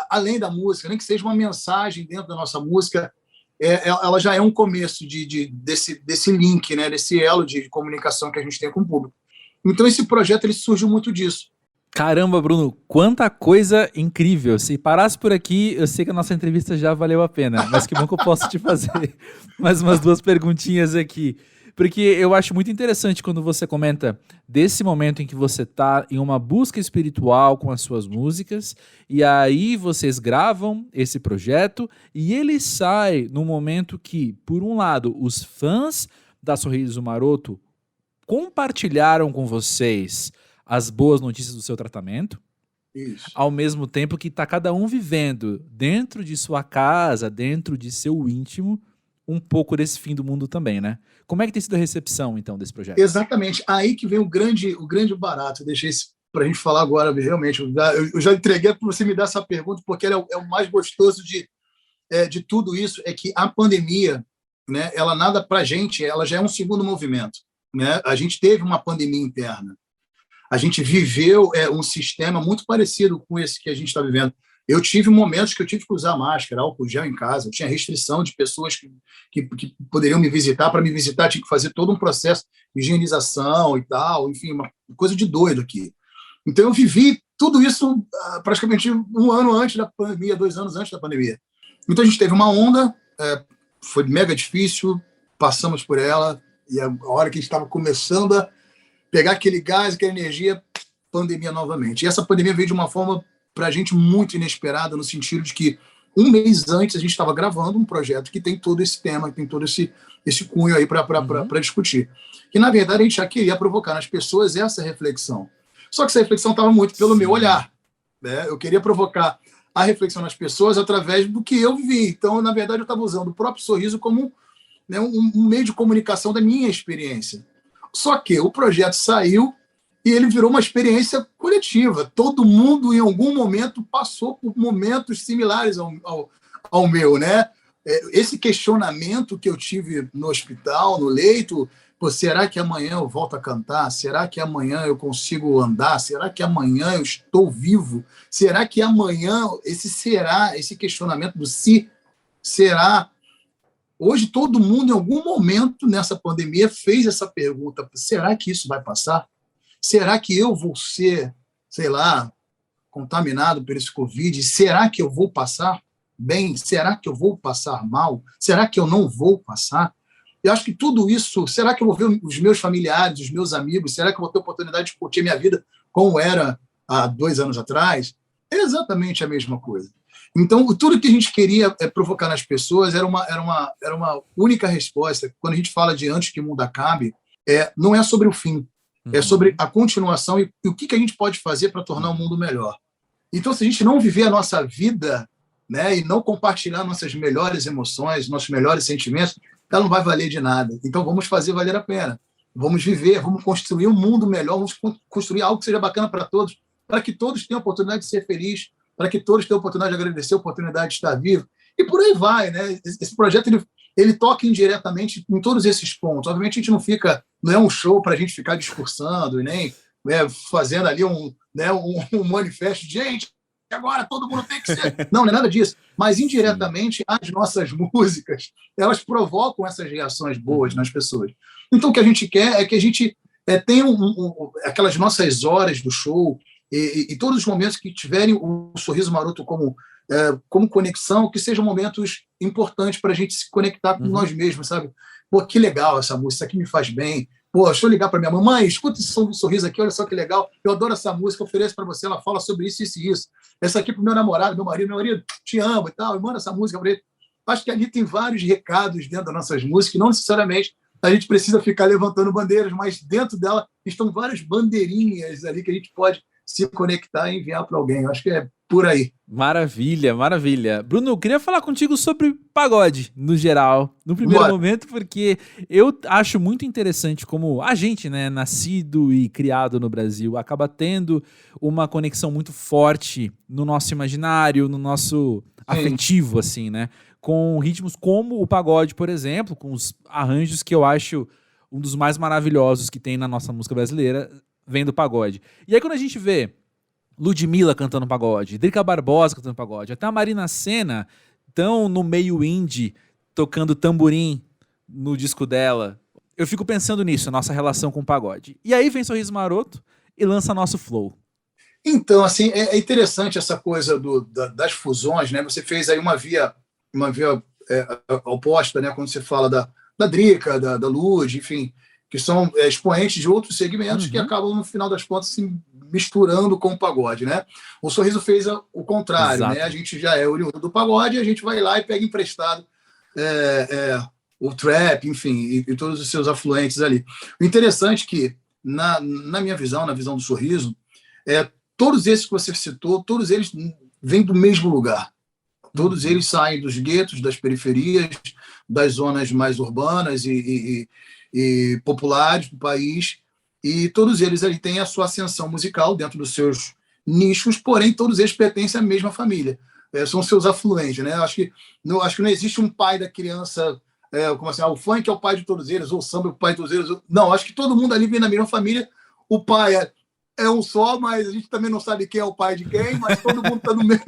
além da música, nem que seja uma mensagem dentro da nossa música. Ela já é um começo desse link, né, desse elo de comunicação que a gente tem com o público. Então esse projeto ele surgiu muito disso. Caramba, Bruno, quanta coisa incrível. Se parasse por aqui, eu sei que a nossa entrevista já valeu a pena, mas que bom que eu posso te fazer mais umas 2 perguntinhas aqui. Porque eu acho muito interessante quando você comenta desse momento em que você está em uma busca espiritual com as suas músicas, e aí vocês gravam esse projeto, e ele sai no momento que, por um lado, os fãs da Sorriso Maroto compartilharam com vocês as boas notícias do seu tratamento, isso, ao mesmo tempo que está cada um vivendo dentro de sua casa, dentro de seu íntimo, um pouco desse fim do mundo também, né? Como é que tem sido a recepção, então, desse projeto? Exatamente. Aí que vem o grande barato. Eu deixei isso para a gente falar agora, realmente. Eu já entreguei para você me dar essa pergunta, porque ela é o mais gostoso de tudo isso, é que a pandemia, né, ela nada para a gente, ela já é um segundo movimento. Né? A gente teve uma pandemia interna. A gente viveu um sistema muito parecido com esse que a gente está vivendo. Eu tive momentos que eu tive que usar máscara, álcool gel em casa, eu tinha restrição de pessoas que poderiam me visitar. Para me visitar, tinha que fazer todo um processo de higienização e tal, enfim, uma coisa de doido aqui. Então, eu vivi tudo isso praticamente 1 ano antes da pandemia, 2 anos antes da pandemia. Então, a gente teve uma onda, foi mega difícil, passamos por ela, e a hora que a gente estava começando a pegar aquele gás, aquela energia, pandemia novamente. E essa pandemia veio de uma forma, para a gente, muito inesperada, no sentido de que 1 mês antes a gente estava gravando um projeto que tem todo esse tema, que tem todo esse cunho aí para discutir. Que, na verdade, a gente já queria provocar nas pessoas essa reflexão. Só que essa reflexão estava muito pelo meu olhar, né? Eu queria provocar a reflexão nas pessoas através do que eu vivi. Então, na verdade, eu estava usando o próprio sorriso como, né, um meio de comunicação da minha experiência. Só que o projeto saiu e ele virou uma experiência coletiva. Todo mundo, em algum momento, passou por momentos similares ao meu, né? Esse questionamento que eu tive no hospital, no leito, pô, será que amanhã eu volto a cantar? Será que amanhã eu consigo andar? Será que amanhã eu estou vivo? Será que amanhã esse questionamento do se será? Hoje todo mundo, em algum momento nessa pandemia, fez essa pergunta: será que isso vai passar? Será que eu vou ser, sei lá, contaminado por esse Covid? Será que eu vou passar bem? Será que eu vou passar mal? Será que eu não vou passar? Eu acho que tudo isso, será que eu vou ver os meus familiares, os meus amigos? Será que eu vou ter oportunidade de curtir a minha vida como era há 2 anos atrás? É exatamente a mesma coisa. Então, tudo que a gente queria provocar nas pessoas era uma única resposta. Quando a gente fala de antes que o mundo acabe, não é sobre o fim, é sobre a continuação e o que a gente pode fazer para tornar o mundo melhor. Então, se a gente não viver a nossa vida, né, e não compartilhar nossas melhores emoções, nossos melhores sentimentos, ela não vai valer de nada. Então, vamos fazer valer a pena. Vamos viver, vamos construir um mundo melhor, vamos construir algo que seja bacana para todos, para que todos tenham a oportunidade de ser felizes, para que todos tenham a oportunidade de agradecer, a oportunidade de estar vivo. E por aí vai, né? Esse projeto, ele toca indiretamente em todos esses pontos. Obviamente, a gente não é um show para a gente ficar discursando e nem, né, fazendo ali um manifesto de gente, agora todo mundo tem que ser. Não é nada disso. Mas, indiretamente, as nossas músicas, elas provocam essas reações boas nas pessoas. Então, o que a gente quer é que a gente tenha aquelas nossas horas do show e todos os momentos que tiverem o Sorriso Maroto como conexão, que sejam momentos importantes para a gente se conectar com nós mesmos, sabe? Pô, que legal essa música, isso aqui me faz bem. Pô, deixa eu ligar para minha mamãe, escuta esse som do Sorriso aqui, olha só que legal, eu adoro essa música, ofereço para você, ela fala sobre isso, isso e isso. Essa aqui para o meu namorado, meu marido, te amo e tal, e manda essa música para ele. Acho que ali tem vários recados dentro das nossas músicas, que não necessariamente a gente precisa ficar levantando bandeiras, mas dentro dela estão várias bandeirinhas ali que a gente pode se conectar e enviar para alguém. Eu acho que é por aí. Maravilha, maravilha. Bruno, eu queria falar contigo sobre pagode, no geral, no primeiro momento, porque eu acho muito interessante como a gente, né, nascido e criado no Brasil, acaba tendo uma conexão muito forte no nosso imaginário, no nosso afetivo, assim, né, com ritmos como o pagode, por exemplo, com os arranjos que eu acho um dos mais maravilhosos que tem na nossa música brasileira, vem do pagode. E aí quando a gente vê Ludmilla cantando pagode, Drica Barbosa cantando pagode, até a Marina Sena tão no meio indie, tocando tamborim no disco dela, eu fico pensando nisso, nossa relação com o pagode. E aí vem Sorriso Maroto e lança nosso Flow. Então, assim, é interessante essa coisa das fusões, né? Você fez aí uma via oposta, né? Quando você fala da Drica, da Lud, enfim, que são expoentes de outros segmentos que acabam, no final das contas, se misturando com o pagode, né? O Sorriso fez o contrário, né? A gente já é oriundo do pagode e a gente vai lá e pega emprestado o trap, enfim, e todos os seus afluentes ali. O interessante é que, na minha visão, na visão do Sorriso, todos esses que você citou, todos eles vêm do mesmo lugar. Todos eles saem dos guetos, das periferias, das zonas mais urbanas e populares do país, e todos eles ali têm a sua ascensão musical dentro dos seus nichos, porém todos eles pertencem à mesma família, são seus afluentes, né? Acho que não existe um pai da criança, como assim, o funk é o pai de todos eles, ou o samba é o pai de todos eles. Não, acho que todo mundo ali vem na mesma família, o pai é um só, mas a gente também não sabe quem é o pai de quem, mas todo mundo está no mesmo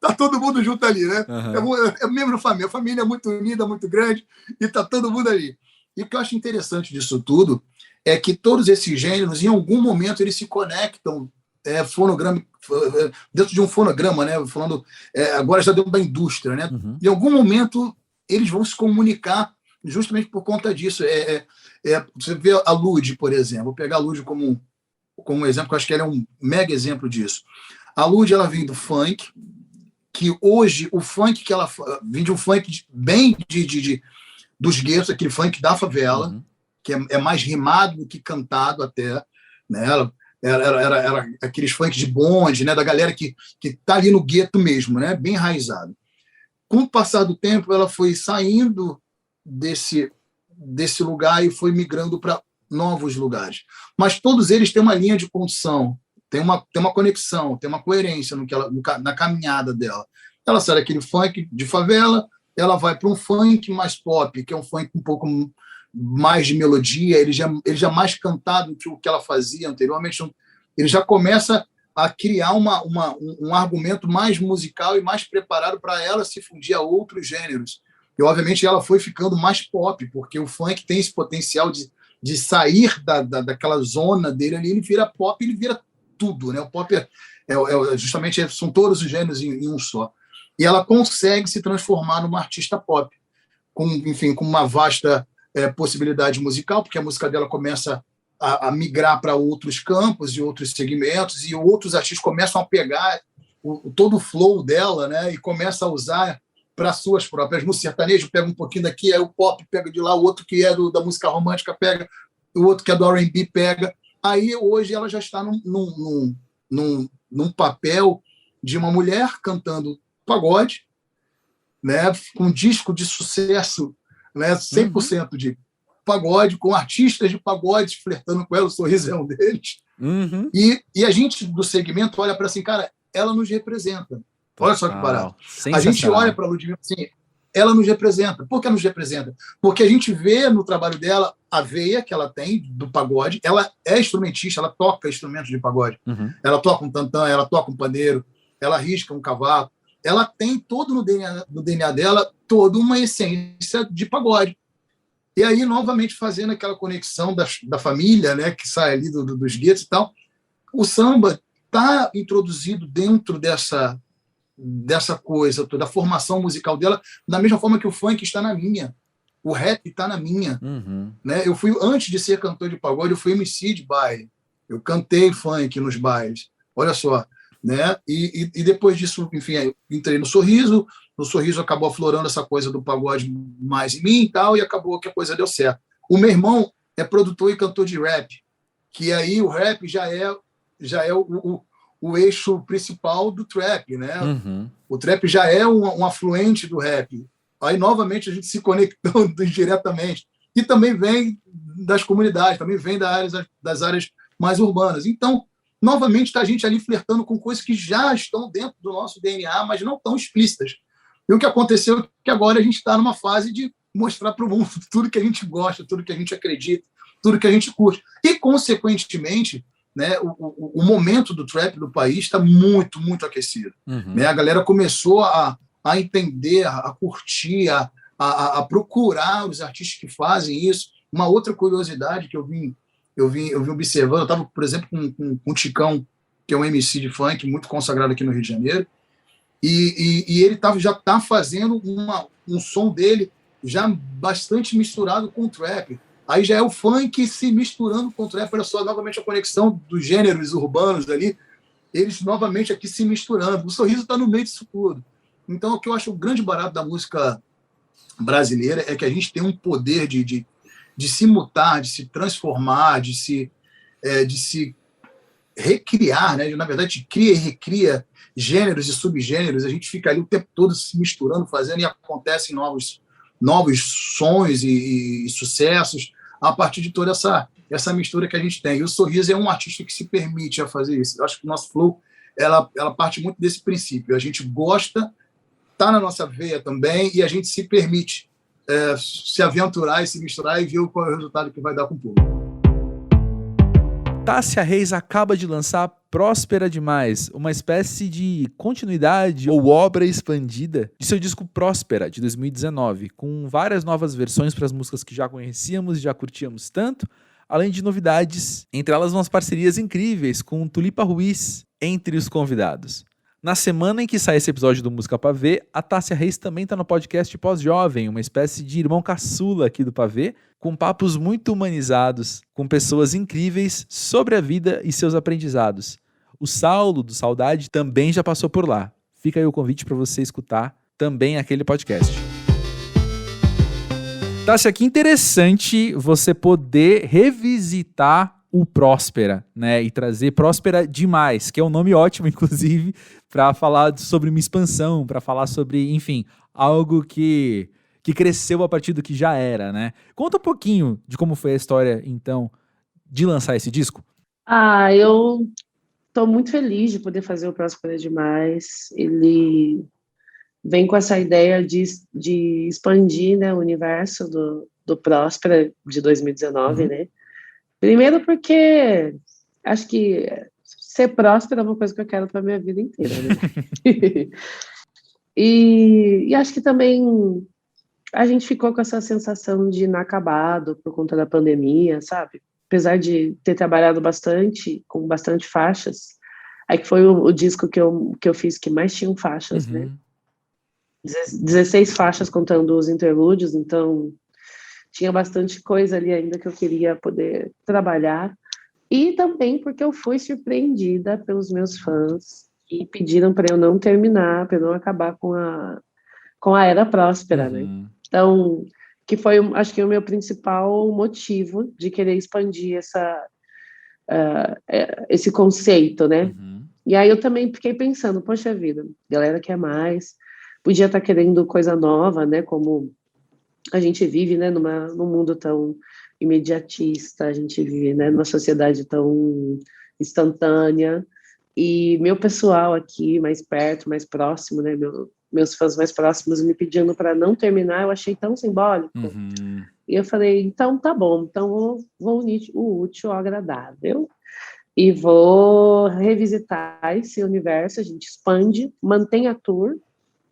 tá todo mundo junto ali, né? Uhum. É mesmo a família é muito unida, muito grande, e tá todo mundo ali. E o que eu acho interessante disso tudo é que todos esses gêneros, em algum momento, eles se conectam dentro de um fonograma, né? Falando agora já dentro da indústria, né? Uhum. Em algum momento eles vão se comunicar justamente por conta disso. Você vê a Lud, por exemplo, vou pegar a Lud como um exemplo, que eu acho que ela é um mega exemplo disso. A Lud, ela vem do funk, que hoje o funk que ela vem de um funk bem dos guetos, aquele funk da favela, Uhum. que é mais rimado do que cantado até, né? Ela era aqueles funk de bonde, né? Da galera que tá ali no gueto mesmo, né? Bem enraizado. Com o passar do tempo, ela foi saindo desse lugar e foi migrando para novos lugares. Mas todos eles têm uma linha de condução, tem uma conexão, tem uma coerência na caminhada dela. Ela sai daquele funk de favela, ela vai para um funk mais pop, que é um funk um pouco mais de melodia, ele já mais cantado que o que ela fazia anteriormente. Ele já começa a criar um argumento mais musical e mais preparado para ela se fundir a outros gêneros. E, obviamente, ela foi ficando mais pop, porque o funk tem esse potencial de sair daquela zona dele ali, ele vira pop, ele vira tudo, né? O pop justamente são todos os gêneros em um só. E ela consegue se transformar numa artista pop, com uma vasta possibilidade musical, porque a música dela começa a migrar para outros campos e outros segmentos, e outros artistas começam a pegar todo o flow dela, né? E começa a usar para suas próprias. No sertanejo pega um pouquinho daqui, aí o pop pega de lá, o outro que é da música romântica pega, o outro que é do R&B pega. Aí hoje ela já está num papel de uma mulher cantando pagode, né? Com um disco de sucesso, né? 100% de pagode, com artistas de pagode flertando com ela, o Sorriso é um deles. Uhum. E a gente do segmento olha para assim, cara, ela nos representa. Olha só que barato. A gente olha para a Ludmilla assim, ela nos representa. Por que nos representa? Porque a gente vê no trabalho dela a veia que ela tem do pagode. Ela é instrumentista, ela toca instrumentos de pagode. Uhum. Ela toca um tantã, ela toca um pandeiro, ela risca um cavaco. Ela tem todo no DNA dela, toda uma essência de pagode. E aí, novamente, fazendo aquela conexão da família, né, que sai ali dos guetos e tal, o samba está introduzido dentro dessa coisa, toda a formação musical dela, da mesma forma que o funk está na minha, o rap está na minha. Uhum. Né? Eu fui, antes de ser cantor de pagode, eu fui MC de baile. Eu cantei funk nos bailes. Olha só. Né? E depois disso, enfim, eu entrei no Sorriso acabou aflorando essa coisa do pagode mais em mim e tal, e acabou que a coisa deu certo. O meu irmão é produtor e cantor de rap, que aí o rap já é o eixo principal do trap, né? Uhum. O trap já é um afluente do rap. Aí, novamente, a gente se conectando diretamente. E também vem das comunidades, também vem das áreas mais urbanas. Então, novamente, está a gente ali flertando com coisas que já estão dentro do nosso DNA, mas não tão explícitas. E o que aconteceu é que agora a gente está numa fase de mostrar para o mundo tudo que a gente gosta, tudo que a gente acredita, tudo que a gente curte. E, consequentemente, né, o momento do trap do país está muito, muito aquecido. Uhum. Né? A galera começou a entender, a curtir, a procurar os artistas que fazem isso. Uma outra curiosidade que eu vim observando, eu estava, por exemplo, com o Ticão, que é um MC de funk muito consagrado aqui no Rio de Janeiro, e ele já está fazendo um som dele já bastante misturado com o trap. Aí já é o funk se misturando com o trap. Olha só, novamente a conexão dos gêneros urbanos ali, eles novamente aqui se misturando. O Sorriso está no meio disso tudo. Então, o que eu acho o grande barato da música brasileira é que a gente tem um poder de se mutar, de se transformar, de se recriar, né? Na verdade, cria e recria gêneros e subgêneros. A gente fica ali o tempo todo se misturando, fazendo, e acontecem novos sons e sucessos a partir de toda essa mistura que a gente tem. E o Sorriso é um artista que se permite a fazer isso. Eu acho que o nosso flow ela parte muito desse princípio. A gente gosta, está na nossa veia também, e a gente se permite se aventurar e se misturar e ver qual é o resultado que vai dar com o público. Tássia Reis acaba de lançar Próspera Demais, uma espécie de continuidade ou obra expandida de seu disco Próspera, de 2019, com várias novas versões para as músicas que já conhecíamos e já curtíamos tanto, além de novidades, entre elas umas parcerias incríveis com Tulipa Ruiz entre os convidados. Na semana em que sai esse episódio do Música Pavê, a Tássia Reis também está no podcast Pós-Jovem, uma espécie de irmão caçula aqui do Pavê, com papos muito humanizados, com pessoas incríveis sobre a vida e seus aprendizados. O Saulo, do Saudade, também já passou por lá. Fica aí o convite para você escutar também aquele podcast. Tássia, que interessante você poder revisitar o Próspera, né, e trazer Próspera Demais, que é um nome ótimo, inclusive, para falar sobre uma expansão, para falar sobre, enfim, algo que cresceu a partir do que já era, né? Conta um pouquinho de como foi a história, então, de lançar esse disco. Eu tô muito feliz de poder fazer o Próspera Demais. Ele vem com essa ideia de expandir, né, o universo do Próspera de 2019, né? Primeiro porque acho que ser próspero é uma coisa que eu quero para minha vida inteira, né? e acho que também a gente ficou com essa sensação de inacabado por conta da pandemia, sabe? Apesar de ter trabalhado bastante, com bastante faixas, aí que foi o disco que eu fiz que mais tinham faixas, né? 16 faixas contando os interlúdios, então tinha bastante coisa ali ainda que eu queria poder trabalhar. E também porque eu fui surpreendida pelos meus fãs que pediram para eu não terminar, para eu não acabar com a Era Próspera, né? Então, que foi, acho que, o meu principal motivo de querer expandir esse conceito, né? E aí eu também fiquei pensando, poxa vida, galera quer mais, podia estar querendo coisa nova, né? Como a gente vive, né, num mundo tão imediatista, a gente vive, né, numa sociedade tão instantânea, e meu pessoal aqui, mais perto, mais próximo, né, meus fãs mais próximos me pedindo para não terminar, eu achei tão simbólico. E eu falei, então tá bom, então vou unir o útil ao agradável, e vou revisitar esse universo, a gente expande, mantém a tour.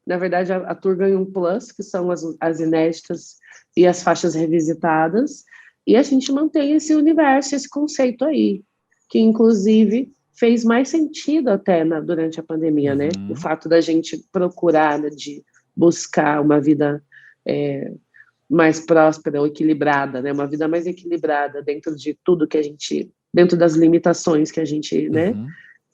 Na verdade, a tour ganha um plus, que são as inéditas e as faixas revisitadas, e a gente mantém esse universo, esse conceito aí, que inclusive fez mais sentido até durante a pandemia, né? O fato da gente procurar, né, de buscar uma vida mais próspera ou equilibrada, né? Uma vida mais equilibrada dentro de tudo que a gente, dentro das limitações que a gente, né?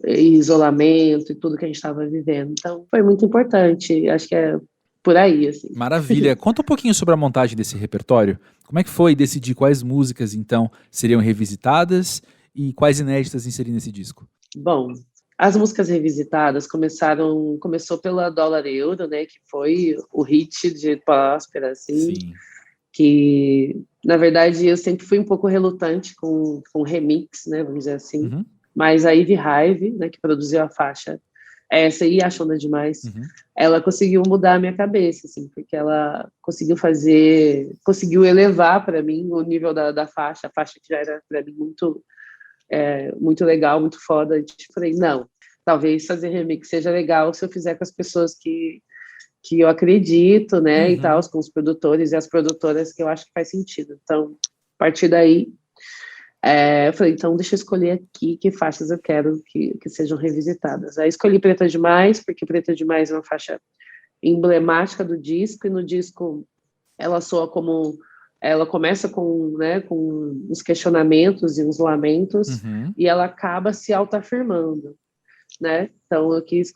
Isolamento e tudo que a gente estava vivendo. Então, foi muito importante. Acho que é por aí, assim. Maravilha. Conta um pouquinho sobre a montagem desse repertório. Como é que foi decidir quais músicas, então, seriam revisitadas e quais inéditas inserir nesse disco? Bom, as músicas revisitadas começou pela Dólar Euro, né, que foi o hit de Próspera, assim. Sim. Que, na verdade, eu sempre fui um pouco relutante com remix, né, vamos dizer assim. Mas a Ivy Hive, né, que produziu a faixa, essa e Achando Demais, ela conseguiu mudar a minha cabeça, assim, porque ela conseguiu elevar para mim o nível da faixa, a faixa que já era para mim muito legal, muito foda. E falei, não, talvez fazer remix seja legal se eu fizer com as pessoas que eu acredito, né, e tal, com os produtores e as produtoras que eu acho que faz sentido. Então, a partir daí, eu falei, então deixa eu escolher aqui que faixas eu quero que sejam revisitadas. Aí escolhi Preta Demais, porque Preta Demais é uma faixa emblemática do disco, e no disco ela soa como... Ela começa com uns questionamentos e uns lamentos, e ela acaba se autoafirmando, né? Então eu quis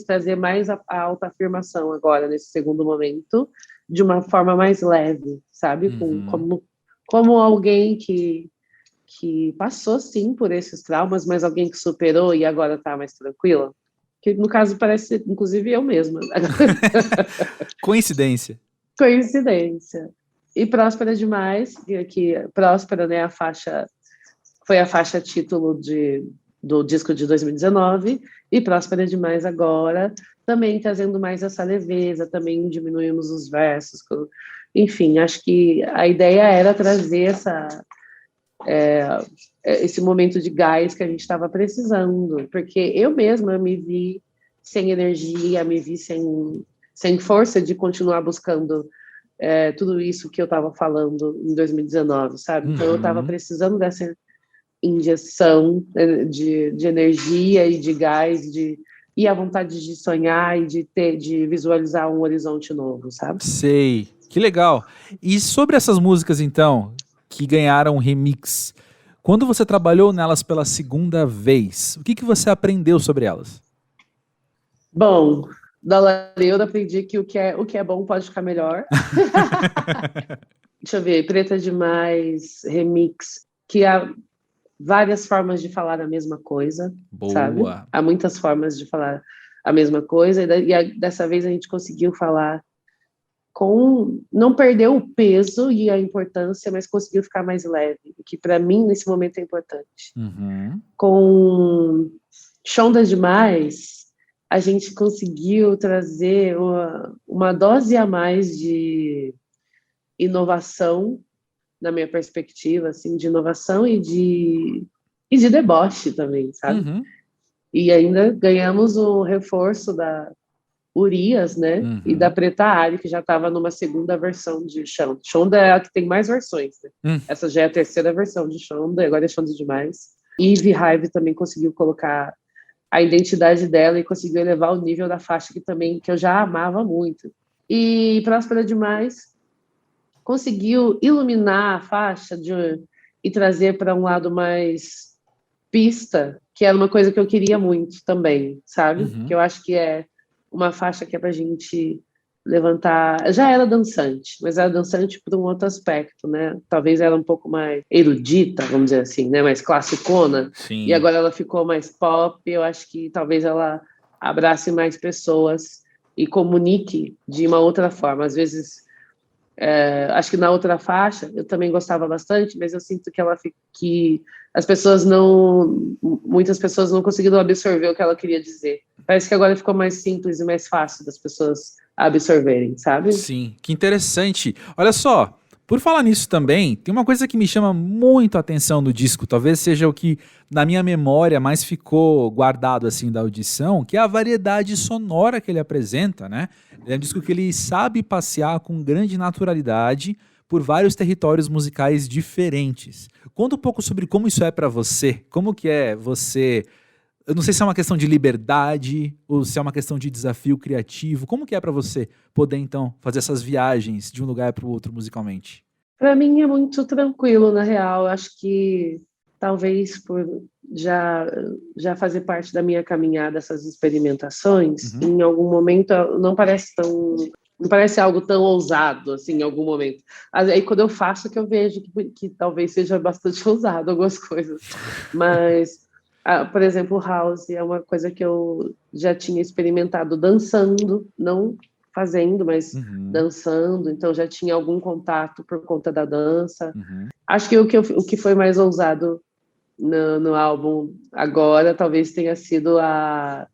trazer mais a autoafirmação agora, nesse segundo momento, de uma forma mais leve, sabe? Como alguém que passou, sim, por esses traumas, mas alguém que superou e agora está mais tranquila. Que, no caso, parece, inclusive, eu mesma. Coincidência. Coincidência. E Próspera Demais, que Próspera, né, foi a faixa título do disco de 2019, e Próspera Demais agora, também trazendo mais essa leveza, também diminuímos os versos. Enfim, acho que a ideia era trazer esse momento de gás que a gente estava precisando, porque eu mesma me vi sem energia, me vi sem força de continuar buscando tudo isso que eu estava falando em 2019, sabe? Então eu estava precisando dessa injeção de energia e de gás, e a vontade de sonhar e de visualizar um horizonte novo, sabe? Sei, que legal. E sobre essas músicas, então, que ganharam remix, quando você trabalhou nelas pela segunda vez, o que você aprendeu sobre elas? Bom, da Lareira eu aprendi que o que é bom pode ficar melhor. Deixa eu ver, Preta Demais, remix, que há várias formas de falar a mesma coisa, Boa. Sabe? Há muitas formas de falar a mesma coisa, e dessa vez a gente conseguiu falar não perdeu o peso e a importância, mas conseguiu ficar mais leve, que para mim nesse momento é importante. Com Shonda Demais, a gente conseguiu trazer uma dose a mais de inovação, na minha perspectiva, assim, de inovação e de deboche também, sabe? E ainda ganhamos o reforço da Urias, né? E da Preta Ari, que já estava numa segunda versão de Shonda. Shonda é a que tem mais versões, né? Essa já é a terceira versão de Shonda, agora é Shonda Demais. E V-Hive também conseguiu colocar a identidade dela e conseguiu elevar o nível da faixa que eu já amava muito. E Próspera Demais conseguiu iluminar a faixa e trazer para um lado mais pista, que era uma coisa que eu queria muito também, sabe? Que eu acho que é uma faixa que é pra gente levantar... Já era dançante, mas era dançante por um outro aspecto, né? Talvez era um pouco mais erudita, vamos dizer assim, né? Mais classicona. Sim. E agora ela ficou mais pop. Eu acho que talvez ela abrace mais pessoas e comunique de uma outra forma. Às vezes, acho que na outra faixa, eu também gostava bastante, mas eu sinto que muitas pessoas não conseguiram absorver o que ela queria dizer. Parece que agora ficou mais simples e mais fácil das pessoas absorverem, sabe? Sim, que interessante. Olha só, por falar nisso também, tem uma coisa que me chama muito a atenção no disco, talvez seja o que na minha memória mais ficou guardado assim da audição, que é a variedade sonora que ele apresenta, né? É um disco que ele sabe passear com grande naturalidade por vários territórios musicais diferentes. Conta um pouco sobre como isso é pra você, como que é você... Eu não sei se é uma questão de liberdade ou se é uma questão de desafio criativo. Como que é pra você poder, então, fazer essas viagens de um lugar para o outro musicalmente? Para mim é muito tranquilo, na real. Acho que talvez por já fazer parte da minha caminhada essas experimentações, em algum momento não parece algo tão ousado, assim, em algum momento. Aí, quando eu faço, que eu vejo que talvez seja bastante ousado algumas coisas. Mas... por exemplo, house é uma coisa que eu já tinha experimentado dançando, não fazendo, mas dançando, então já tinha algum contato por conta da dança. Acho que o que foi mais ousado no álbum agora talvez tenha sido a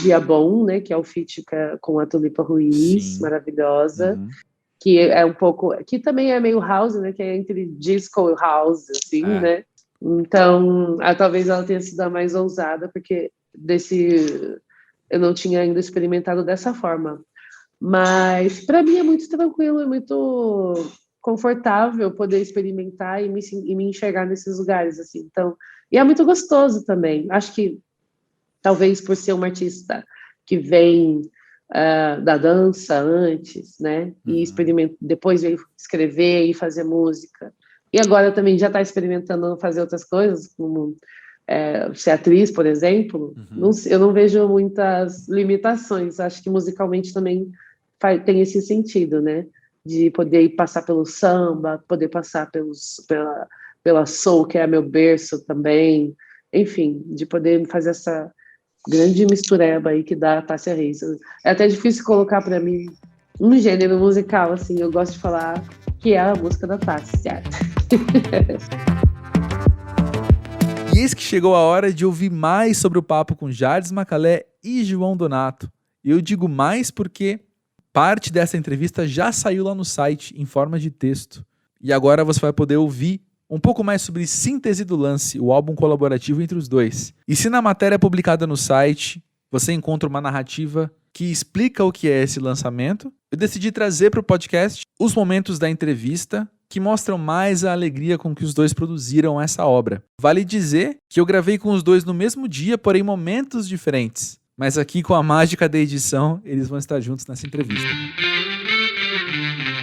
Dia Bom, né, que é o feat com a Tulipa Ruiz, maravilhosa, que é um pouco, que também é meio house, né, que é entre disco e house, assim, né? Então, talvez ela tenha sido a mais ousada, porque eu não tinha ainda experimentado dessa forma. Mas, para mim, é muito tranquilo, é muito confortável poder experimentar e me enxergar nesses lugares, assim. Então, e é muito gostoso também. Acho que, talvez por ser uma artista que vem da dança antes, né? E depois veio escrever e fazer música. E agora também já está experimentando fazer outras coisas, como ser atriz, por exemplo. Eu não vejo muitas limitações. Acho que musicalmente também tem esse sentido, né? De poder passar pelo samba, poder passar pela soul, que é meu berço também. Enfim, de poder fazer essa grande mistureba aí que dá a Tássia Reis. É até difícil colocar para mim um gênero musical, assim. Eu gosto de falar que é a música da Tássia. E eis que chegou a hora de ouvir mais sobre o papo com Jardes Macalé e João Donato. Eu digo mais porque parte dessa entrevista já saiu lá no site em forma de texto. E agora você vai poder ouvir um pouco mais sobre Síntese do Lance, o álbum colaborativo entre os dois. E se na matéria publicada no site você encontra uma narrativa que explica o que é esse lançamento, eu decidi trazer para o podcast os momentos da entrevista que mostram mais a alegria com que os dois produziram essa obra. Vale dizer que eu gravei com os dois no mesmo dia, porém momentos diferentes. Mas aqui, com a mágica da edição, eles vão estar juntos nessa entrevista.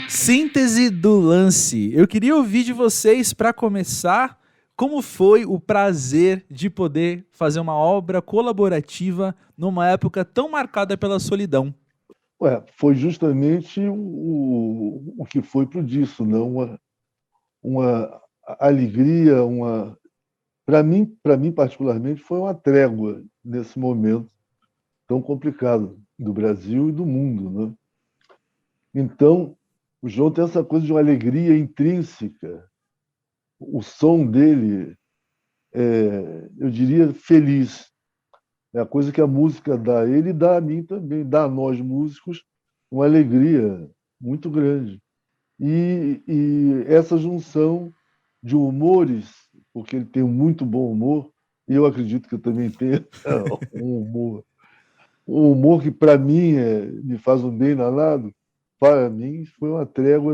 Síntese do Lance. Eu queria ouvir de vocês, para começar, como foi o prazer de poder fazer uma obra colaborativa numa época tão marcada pela solidão. Foi justamente o que foi pro disso, não? Uma alegria, para mim particularmente, foi uma trégua nesse momento tão complicado do Brasil e do mundo, né? Então, o João tem essa coisa de uma alegria intrínseca. O som dele eu diria, feliz. É a coisa que a música dá a ele e dá a mim também, dá a nós músicos uma alegria muito grande. E essa junção de humores, porque ele tem um muito bom humor, e eu acredito que eu também tenho um humor que, para mim, me faz um bem danado. Para mim, foi uma trégua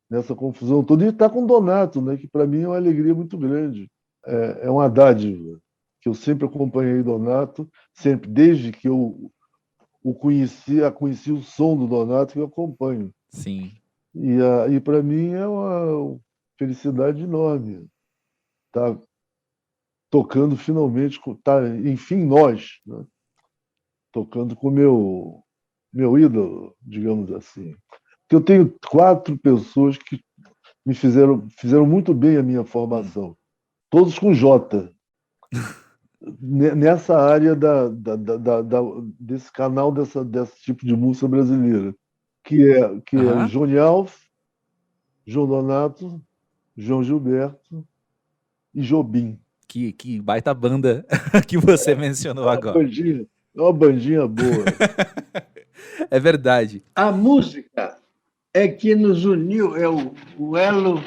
nessa confusão toda. E estar com o Donato, né, que, para mim, é uma alegria muito grande. É uma dádiva, que eu sempre acompanhei Donato, sempre, desde que eu conheci o som do Donato, que eu acompanho. Sim. E para mim é uma felicidade enorme estar tocando finalmente, enfim, nós, né? Tocando com o meu ídolo, digamos assim. Porque eu tenho 4 pessoas que me fizeram muito bem a minha formação, todos com J. Nessa área desse canal, desse tipo de música brasileira, que é Johnny Alf, João Donato, João Gilberto e Jobim. Que baita banda que você mencionou agora. Uma bandinha boa. É verdade. A música é que nos uniu, o elo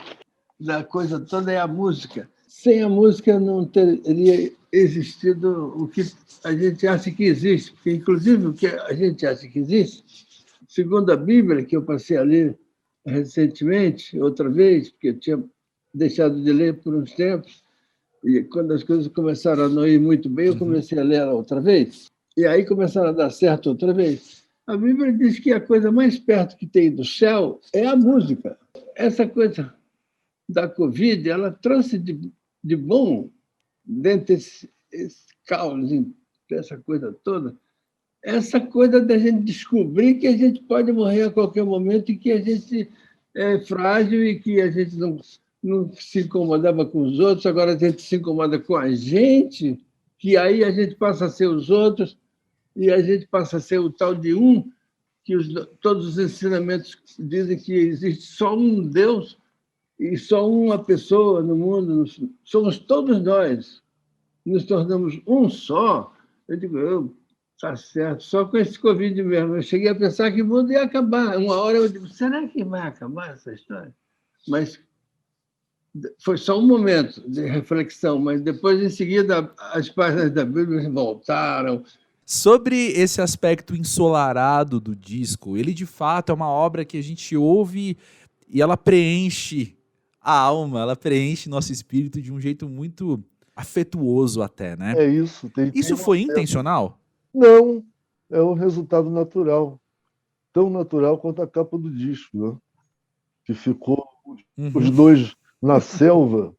da coisa toda é a música. Sem a música não teria existido o que a gente acha que existe, porque, inclusive, o que a gente acha que existe, segundo a Bíblia, que eu passei a ler recentemente, outra vez, porque eu tinha deixado de ler por uns tempos, e quando as coisas começaram a não ir muito bem, eu comecei a ler ela outra vez, e aí começaram a dar certo outra vez. A Bíblia diz que a coisa mais perto que tem do céu é a música. Essa coisa da Covid, ela trouxe de bom, dentro desse caos, dessa coisa toda, essa coisa da gente descobrir que a gente pode morrer a qualquer momento e que a gente é frágil e que a gente não se incomodava com os outros, agora a gente se incomoda com a gente, que aí a gente passa a ser os outros e a gente passa a ser o tal de que todos os ensinamentos dizem que existe só um Deus e só uma pessoa no mundo, somos todos nós, nos tornamos um só. Eu digo, tá certo, só com esse Covid mesmo. Eu cheguei a pensar que o mundo ia acabar. Uma hora eu digo, será que vai acabar essa história? Mas foi só um momento de reflexão, mas depois, em seguida, as páginas da Bíblia voltaram. Sobre esse aspecto ensolarado do disco, ele de fato é uma obra que a gente ouve e ela preenche a alma, ela preenche nosso espírito de um jeito muito afetuoso até, né? É isso. Isso foi intencional? Não, é um resultado natural. Tão natural quanto a capa do disco, né? Que ficou os dois na selva,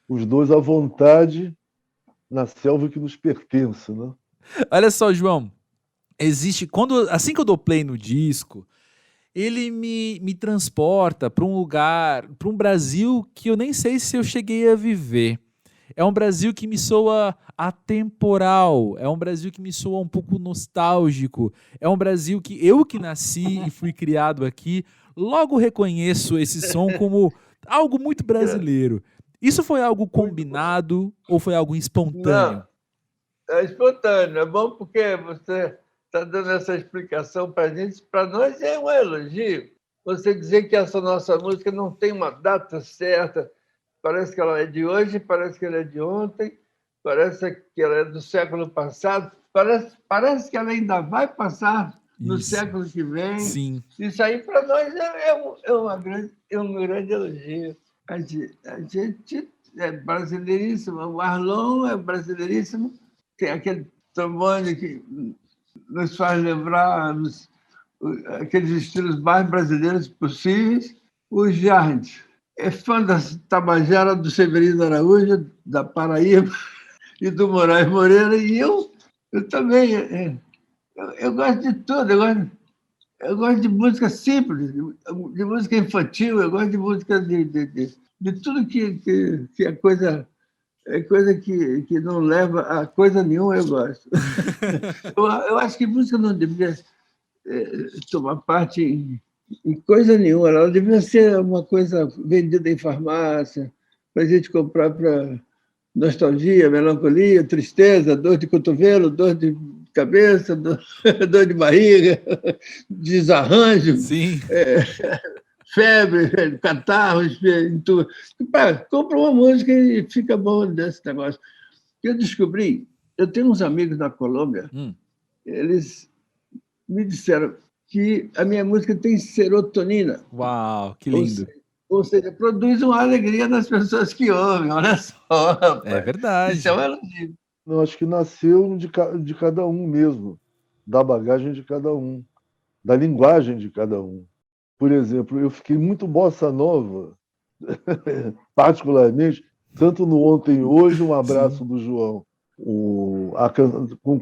os dois à vontade, na selva que nos pertence, né? Olha só, João, assim que eu dou play no disco, ele me transporta para um lugar, para um Brasil que eu nem sei se eu cheguei a viver. É um Brasil que me soa atemporal, é um Brasil que me soa um pouco nostálgico, é um Brasil que eu que nasci e fui criado aqui, logo reconheço esse som como algo muito brasileiro. Isso foi algo combinado ou foi algo espontâneo? Não. É espontâneo, é bom porque você está dando essa explicação para a gente. Para nós é um elogio. você dizer que essa nossa música não tem uma data certa. Parece que ela é de hoje, parece que ela é de ontem, parece que ela é do século passado, parece que ela ainda vai passar no século que vem. Sim. Isso aí, para nós, é um grande elogio. A gente é brasileiríssimo, o Arlon é brasileiríssimo, tem aquele trombone que nos faz lembrar aqueles estilos mais brasileiros possíveis. O Jardim é fã da Tabajara, do Severino Araújo, da Paraíba e do Moraes Moreira, e eu também. Eu gosto de tudo, eu gosto de música simples, de música infantil, eu gosto de música de tudo que é coisa que não leva a coisa nenhuma, eu gosto. Eu acho que música não deveria tomar parte em coisa nenhuma, ela deveria ser uma coisa vendida em farmácia, para a gente comprar para nostalgia, melancolia, tristeza, dor de cotovelo, dor de cabeça, dor de barriga, desarranjo, febre, catarro, tudo. Compra uma música e fica bom desse negócio. Eu descobri, eu tenho uns amigos na Colômbia, eles me disseram que a minha música tem serotonina. Uau, que lindo. Ou seja, produz uma alegria nas pessoas que ouvem, olha só. Rapaz. É verdade. Isso é um elogio. Eu acho que nasceu de cada um mesmo, da bagagem de cada um, da linguagem de cada um. Por exemplo, eu fiquei muito bossa nova, particularmente, tanto no Ontem e Hoje, Um Abraço do João, com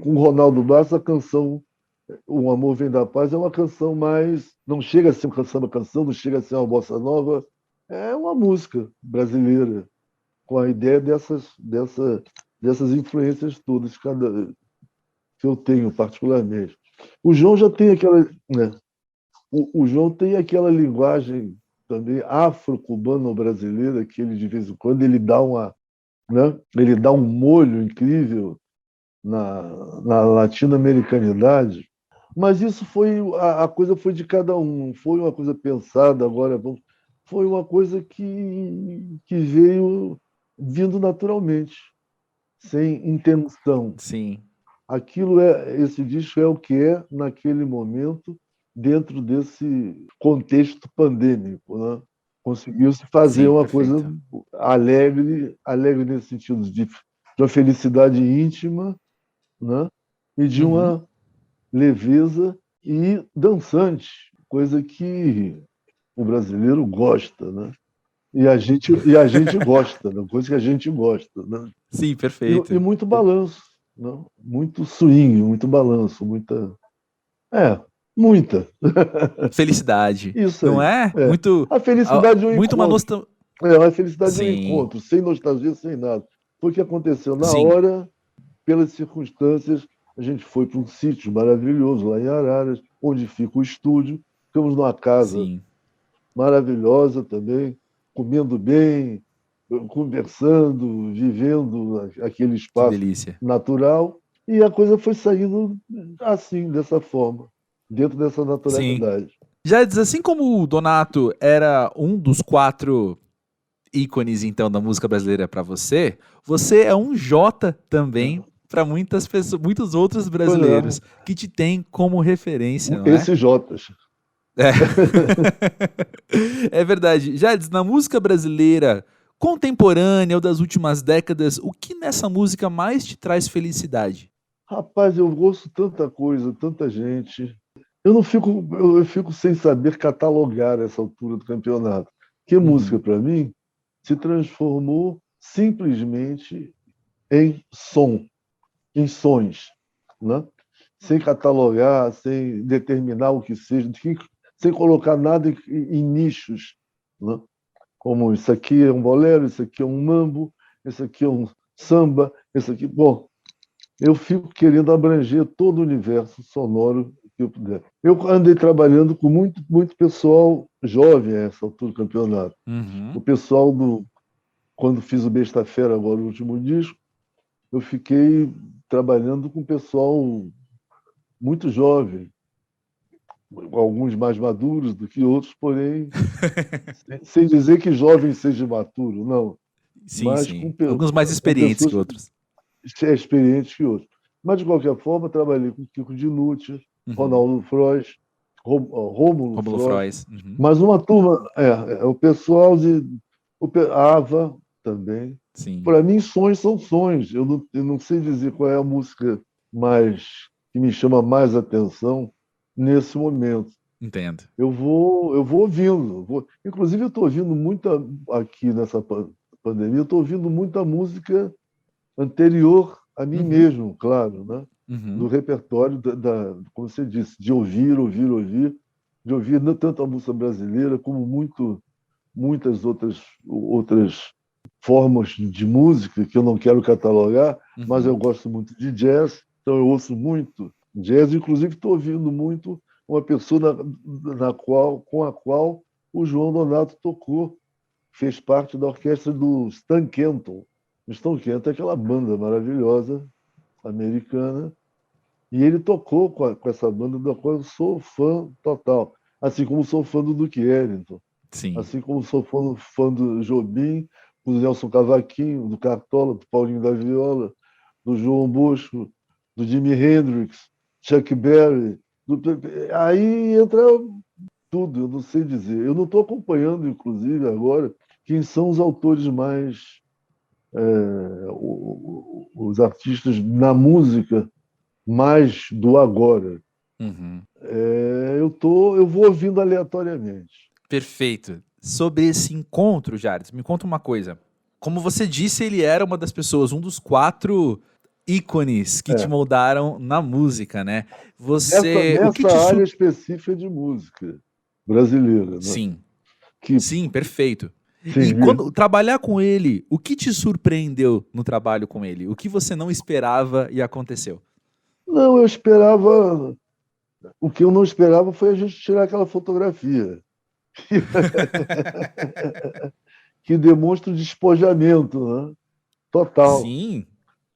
o Ronaldo Bastos, a canção O Amor Vem da Paz é uma canção mais... Não chega a ser uma canção, não chega a ser uma bossa nova, é uma música brasileira, com a ideia dessas influências todas que eu tenho particularmente. O João já tem aquela... Né? O João tem aquela linguagem também afro-cubano-brasileira que ele, de vez em quando, ele dá um molho incrível na latino-americanidade. Mas isso a coisa foi de cada um, não foi uma coisa pensada agora, foi uma coisa que veio vindo naturalmente, sem intenção. Sim. Esse disco é o que é naquele momento, dentro desse contexto pandêmico, né? Conseguiu-se fazer uma coisa alegre nesse sentido de uma felicidade íntima, né? E de uma leveza e dançante, coisa que o brasileiro gosta, né? E a gente gosta, né? Coisa que a gente gosta, né? Sim, perfeito. E muito balanço, né? Muito swing, muito balanço, muita felicidade. Isso não aí. É? Muito a felicidade de um muito encontro. A felicidade de um encontro, sem nostalgia, sem nada. Foi o que aconteceu na hora, pelas circunstâncias. A gente foi para um sítio maravilhoso lá em Araras, onde fica o estúdio. Ficamos numa casa maravilhosa também, comendo bem, conversando, vivendo aquele espaço natural. E a coisa foi saindo assim, dessa forma, dentro dessa naturalidade. Já diz, assim como o Donato era um dos 4 ícones, então, da música brasileira para você, você é um Jota também para muitas pessoas, muitos outros brasileiros que te têm como referência, não é? Esses Jotas. É verdade. Já diz, na música brasileira contemporânea ou das últimas décadas, o que nessa música mais te traz felicidade? Rapaz, eu ouço tanta coisa, tanta gente. Eu fico sem saber catalogar essa altura do campeonato. Que música, para mim, se transformou simplesmente em som, em sons, né? Sem catalogar, sem determinar o que seja, sem colocar nada em nichos, né? Como isso aqui é um bolero, isso aqui é um mambo, isso aqui é um samba, isso aqui... Bom, eu fico querendo abranger todo o universo sonoro que eu puder. Eu andei trabalhando com muito pessoal jovem a essa altura do campeonato. O pessoal quando fiz o Besta Fera, agora o último disco, eu fiquei trabalhando com pessoal muito jovem, alguns mais maduros do que outros, porém, sem dizer que jovem seja maturo, não. Sim, mas sim. Alguns mais experientes que outros. Experientes que outros. Mas, de qualquer forma, trabalhei com Kiko Dinucci, Ronaldo Frois, Rômulo Frois. Mas uma turma, o pessoal a Ava também. Para mim, sonhos são sonhos. Eu não sei dizer qual é a música que me chama mais atenção nesse momento. Entendo. Eu vou ouvindo. Inclusive, eu estou ouvindo muita, aqui nessa pandemia, eu estou ouvindo muita música anterior a mim mesmo, claro, né? Do repertório, como você disse, de ouvir, de ouvir não tanto a música brasileira como muitas outras formas de música que eu não quero catalogar, mas eu gosto muito de jazz, então eu ouço muito jazz. Inclusive, estou ouvindo muito uma pessoa com a qual o João Donato tocou, fez parte da orquestra do Stan Kenton. O Stan Kenton é aquela banda maravilhosa americana, e ele tocou com essa banda da qual eu sou fã total, assim como sou fã do Duke Ellington, assim como sou fã do Jobim, do Nelson Cavaquinho, do Cartola, do Paulinho da Viola, do João Bosco, do Jimi Hendrix, Chuck Berry. Aí entra tudo, eu não sei dizer. Eu não estou acompanhando, inclusive, agora, quem são os autores mais... os artistas na música mais do agora. Eu vou ouvindo aleatoriamente. Perfeito. Sobre esse encontro, Jardes, me conta uma coisa. Como você disse, ele era uma das pessoas, um dos 4 ícones que te moldaram na música, né? Nessa área específica de música brasileira, né? Sim. Sim, perfeito. Sim, e quando trabalhar com ele, o que te surpreendeu no trabalho com ele? O que você não esperava e aconteceu? Não, eu esperava... O que eu não esperava foi a gente tirar aquela fotografia que demonstra o despojamento, né? Total. Sim.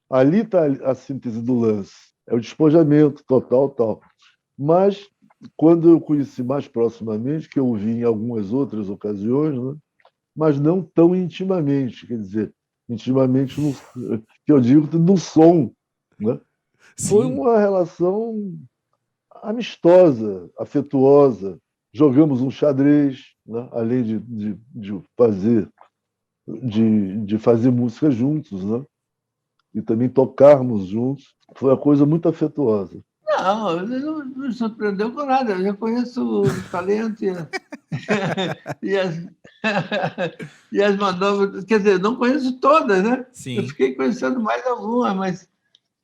Ali está a síntese do lance. É o despojamento total, tal. Mas, quando eu conheci mais proximamente, que eu vi em algumas outras ocasiões, né? Mas não tão intimamente, quer dizer, intimamente, que eu digo, no som, né? Foi uma relação amistosa, afetuosa. Jogamos um xadrez, né? Além de fazer música juntos, né? E também tocarmos juntos. Foi uma coisa muito afetuosa. Não, ele não me surpreendeu com nada. Eu já conheço o talento e as manobras. Quer dizer, não conheço todas, né? Sim. Eu fiquei conhecendo mais algumas, mas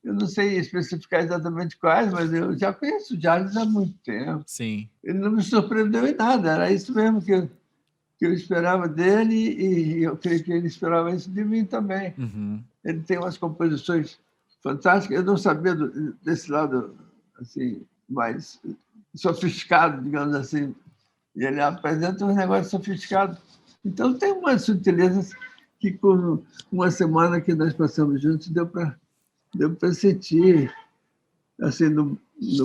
eu não sei especificar exatamente quais, mas eu já conheço o Jardes há muito tempo. Sim. Ele não me surpreendeu em nada. Era isso mesmo que eu esperava dele e eu creio que ele esperava isso de mim também. Ele tem umas composições fantásticas. Eu não sabia desse lado assim, mais sofisticado, digamos assim. E ele apresenta um negócio sofisticado. Então, tem umas sutilezas que, com uma semana que nós passamos juntos, deu para sentir, assim, no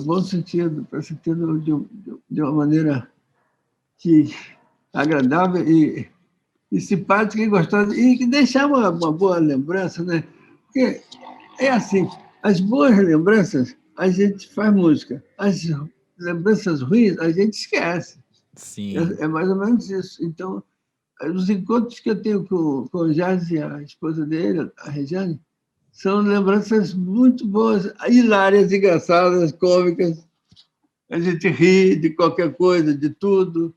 bom sentido, para sentir de uma maneira agradável e simpática e gostosa, e que deixava uma boa lembrança, né? Porque é assim, as boas lembranças, a gente faz música. As lembranças ruins, a gente esquece. Sim. É mais ou menos isso. Então, os encontros que eu tenho com o Jardes e a esposa dele, a Regiane, são lembranças muito boas, hilárias, engraçadas, cômicas. A gente ri de qualquer coisa, de tudo,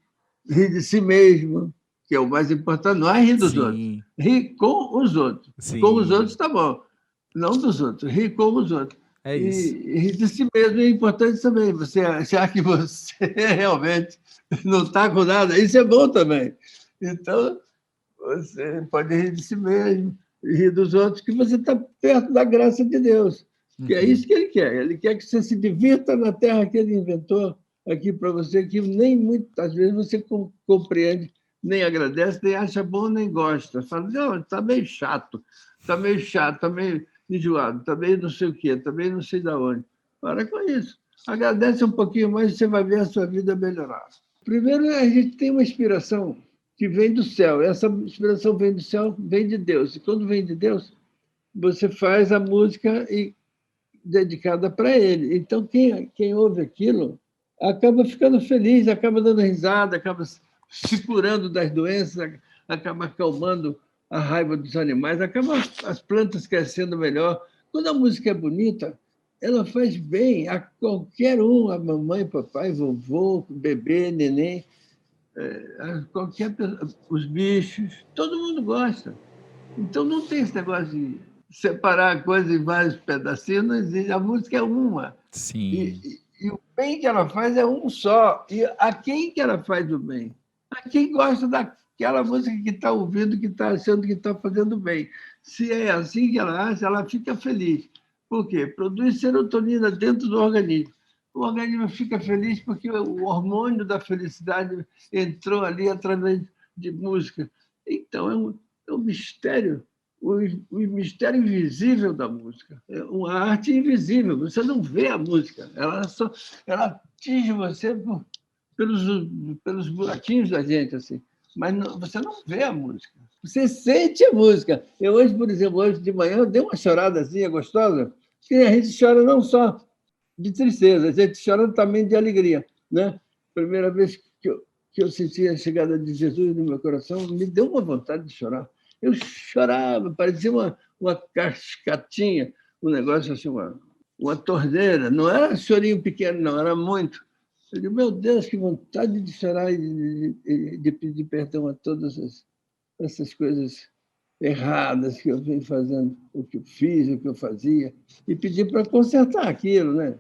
ri de si mesmo, que é o mais importante. Não é rir dos outros, ri com os outros. Sim. Com os outros está bom, não dos outros, ri com os outros. É isso. E rir de si mesmo é importante também. Você achar que você realmente não está com nada, isso é bom também. Então, você pode rir de si mesmo, rir dos outros, que você está perto da graça de Deus. Que é isso que ele quer. Ele quer que você se divirta na terra que ele inventou aqui para você, que nem muitas vezes você compreende, nem agradece, nem acha bom, nem gosta. Fala, não, está meio chato, está meio enjoado, está meio não sei o quê, está meio não sei de onde. Para com isso. Agradece um pouquinho mais e você vai ver a sua vida melhorar. Primeiro, a gente tem uma inspiração que vem do céu. Essa inspiração vem do céu, vem de Deus. E quando vem de Deus, você faz a música dedicada para Ele. Então, quem ouve aquilo acaba ficando feliz, acaba dando risada, acaba se curando das doenças, acaba acalmando a raiva dos animais, acaba as plantas crescendo melhor. Quando a música é bonita, ela faz bem a qualquer um, a mamãe, papai, vovô, bebê, neném, qualquer pessoa, os bichos, todo mundo gosta. Então não tem esse negócio de separar a coisa em vários pedacinhos, não existe. A música é uma. Sim. E o bem que ela faz é um só. E a quem que ela faz o bem? A quem gosta daquela música que está ouvindo, que está achando que está fazendo bem. Se é assim que ela acha, ela fica feliz. Por quê? Produz serotonina dentro do organismo. O organismo fica feliz porque o hormônio da felicidade entrou ali através de música. Então, é um mistério, o mistério invisível da música. É uma arte invisível. Você não vê a música. Ela atinge você pelos buraquinhos da gente, assim. Mas você não vê a música. Você sente a música. Eu hoje, por exemplo, hoje de manhã, eu dei uma choradazinha gostosa, que a gente chora não só de tristeza, a gente chora também de alegria, né? Primeira vez que eu senti a chegada de Jesus no meu coração, me deu uma vontade de chorar. Eu chorava, parecia uma cascatinha, um negócio assim, uma torneira. Não era chorinho pequeno, não, era muito. Eu digo, meu Deus, que vontade de chorar e de pedir perdão a todas essas coisas erradas que eu venho fazendo, o que eu fiz, o que eu fazia, e pedir para consertar aquilo, né?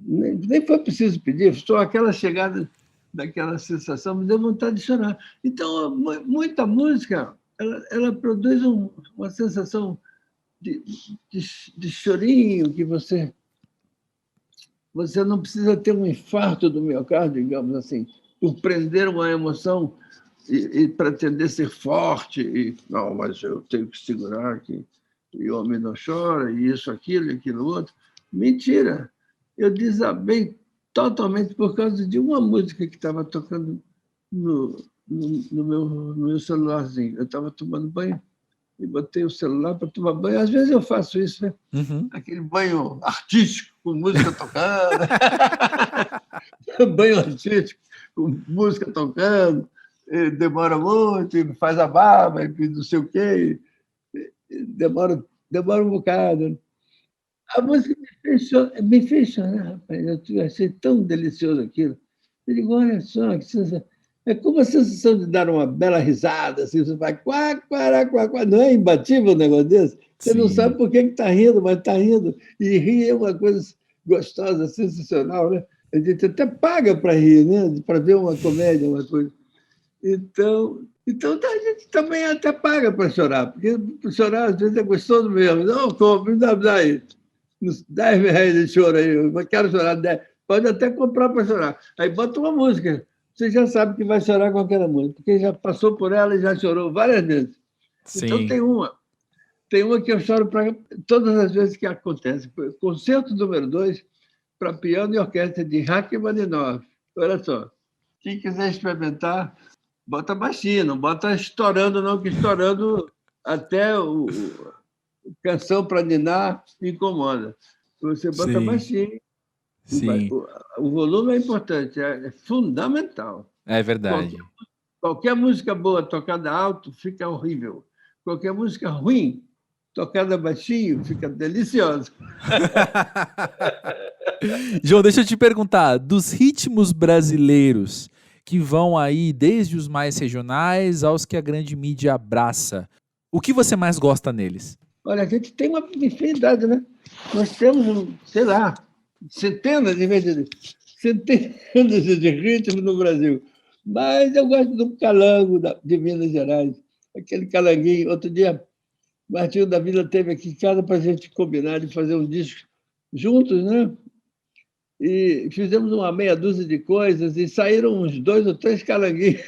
Nem foi preciso pedir, só aquela chegada daquela sensação me deu vontade de chorar. Então, muita música, ela produz uma sensação de chorinho, que você não precisa ter um infarto do miocárdio, digamos assim, por prender uma emoção e pretender ser forte. Não, mas eu tenho que segurar que o homem não chora, e isso, aquilo outro. Mentira! Eu desabei totalmente por causa de uma música que estava tocando no meu celularzinho. Eu estava tomando banho e botei o celular para tomar banho. Às vezes eu faço isso, né? Uhum. Aquele banho artístico, com música tocando. Banho artístico, com música tocando. Demora muito, faz a barba, não sei o quê. Demora um bocado. A música me fez chorar, rapaz. Eu achei tão delicioso aquilo. Eu digo, olha só, que sensação. É como a sensação de dar uma bela risada, assim, você vai quá, quá, quá, quá. Não é imbatível um negócio desse? Você não sabe por que está rindo, mas está rindo. E rir é uma coisa gostosa, sensacional, né? A gente até paga para rir, né? Para ver uma comédia, uma coisa. Então, a gente também até paga para chorar, porque chorar às vezes é gostoso mesmo. Não, compre, me dá aí. Uns 10 reais de choro aí, eu quero chorar 10. Pode até comprar para chorar. Aí bota uma música. Você já sabe que vai chorar com aquela música, porque já passou por ela e já chorou várias vezes. Sim. Então tem uma que eu choro para todas as vezes que acontece. Concerto número 2 para piano e orquestra de Rachmaninoff. Olha só, quem quiser experimentar, bota baixinho, não bota estourando, não, que estourando até canção para ninar incomoda. Você bota baixinho. Sim. O volume é importante, é fundamental. É verdade. Qualquer música boa tocada alto fica horrível. Qualquer música ruim tocada baixinho fica deliciosa. João, deixa eu te perguntar, dos ritmos brasileiros que vão aí desde os mais regionais aos que a grande mídia abraça, o que você mais gosta neles? Olha, a gente tem uma infinidade, né? Nós temos, sei lá, centenas de ritmos no Brasil. Mas eu gosto do calango de Minas Gerais, aquele calanguinho. Outro dia, Martinho da Vila teve aqui em casa para a gente combinar de fazer um disco juntos, né? E fizemos uma meia dúzia de coisas e saíram uns 2 ou 3 calanguinhos.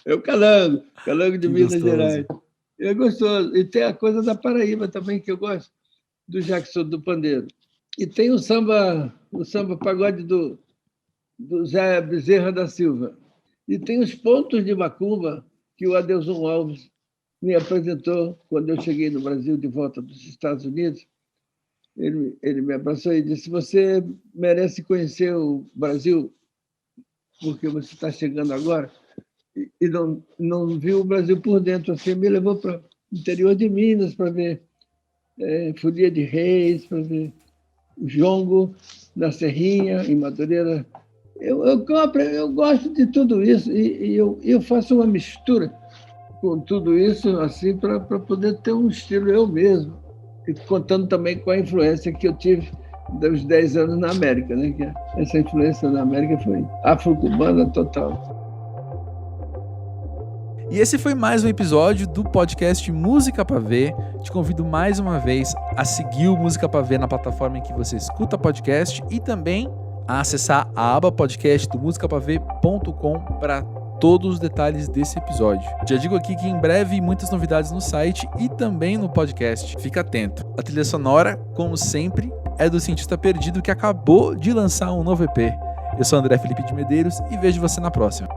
É o calango de Minas Gerais. É gostoso. E tem a coisa da Paraíba também, que eu gosto, do Jackson do Pandeiro. E tem o samba o samba pagode do Zé Bezerra da Silva. E tem os pontos de macumba que o Adelson Alves me apresentou quando eu cheguei no Brasil de volta dos Estados Unidos. Ele me abraçou e disse: você merece conhecer o Brasil porque você está chegando agora e não viu o Brasil por dentro. Assim, me levou para o interior de Minas para ver Folia de Reis, para ver o jongo na Serrinha, em Madureira. Eu gosto de tudo isso e eu faço uma mistura com tudo isso assim para poder ter um estilo eu mesmo, e contando também com a influência que eu tive dos 10 anos na América, né? Que essa influência na América foi afro-cubana total. E esse foi mais um episódio do podcast Música Pra Ver. Te convido mais uma vez a seguir o Música Pra Ver na plataforma em que você escuta podcast e também a acessar a aba podcast do musicapraver.com para todos os detalhes desse episódio. Já digo aqui que em breve muitas novidades no site e também no podcast. Fica atento. A trilha sonora, como sempre, é do Cientista Perdido, que acabou de lançar um novo EP. Eu sou André Felipe de Medeiros e vejo você na próxima.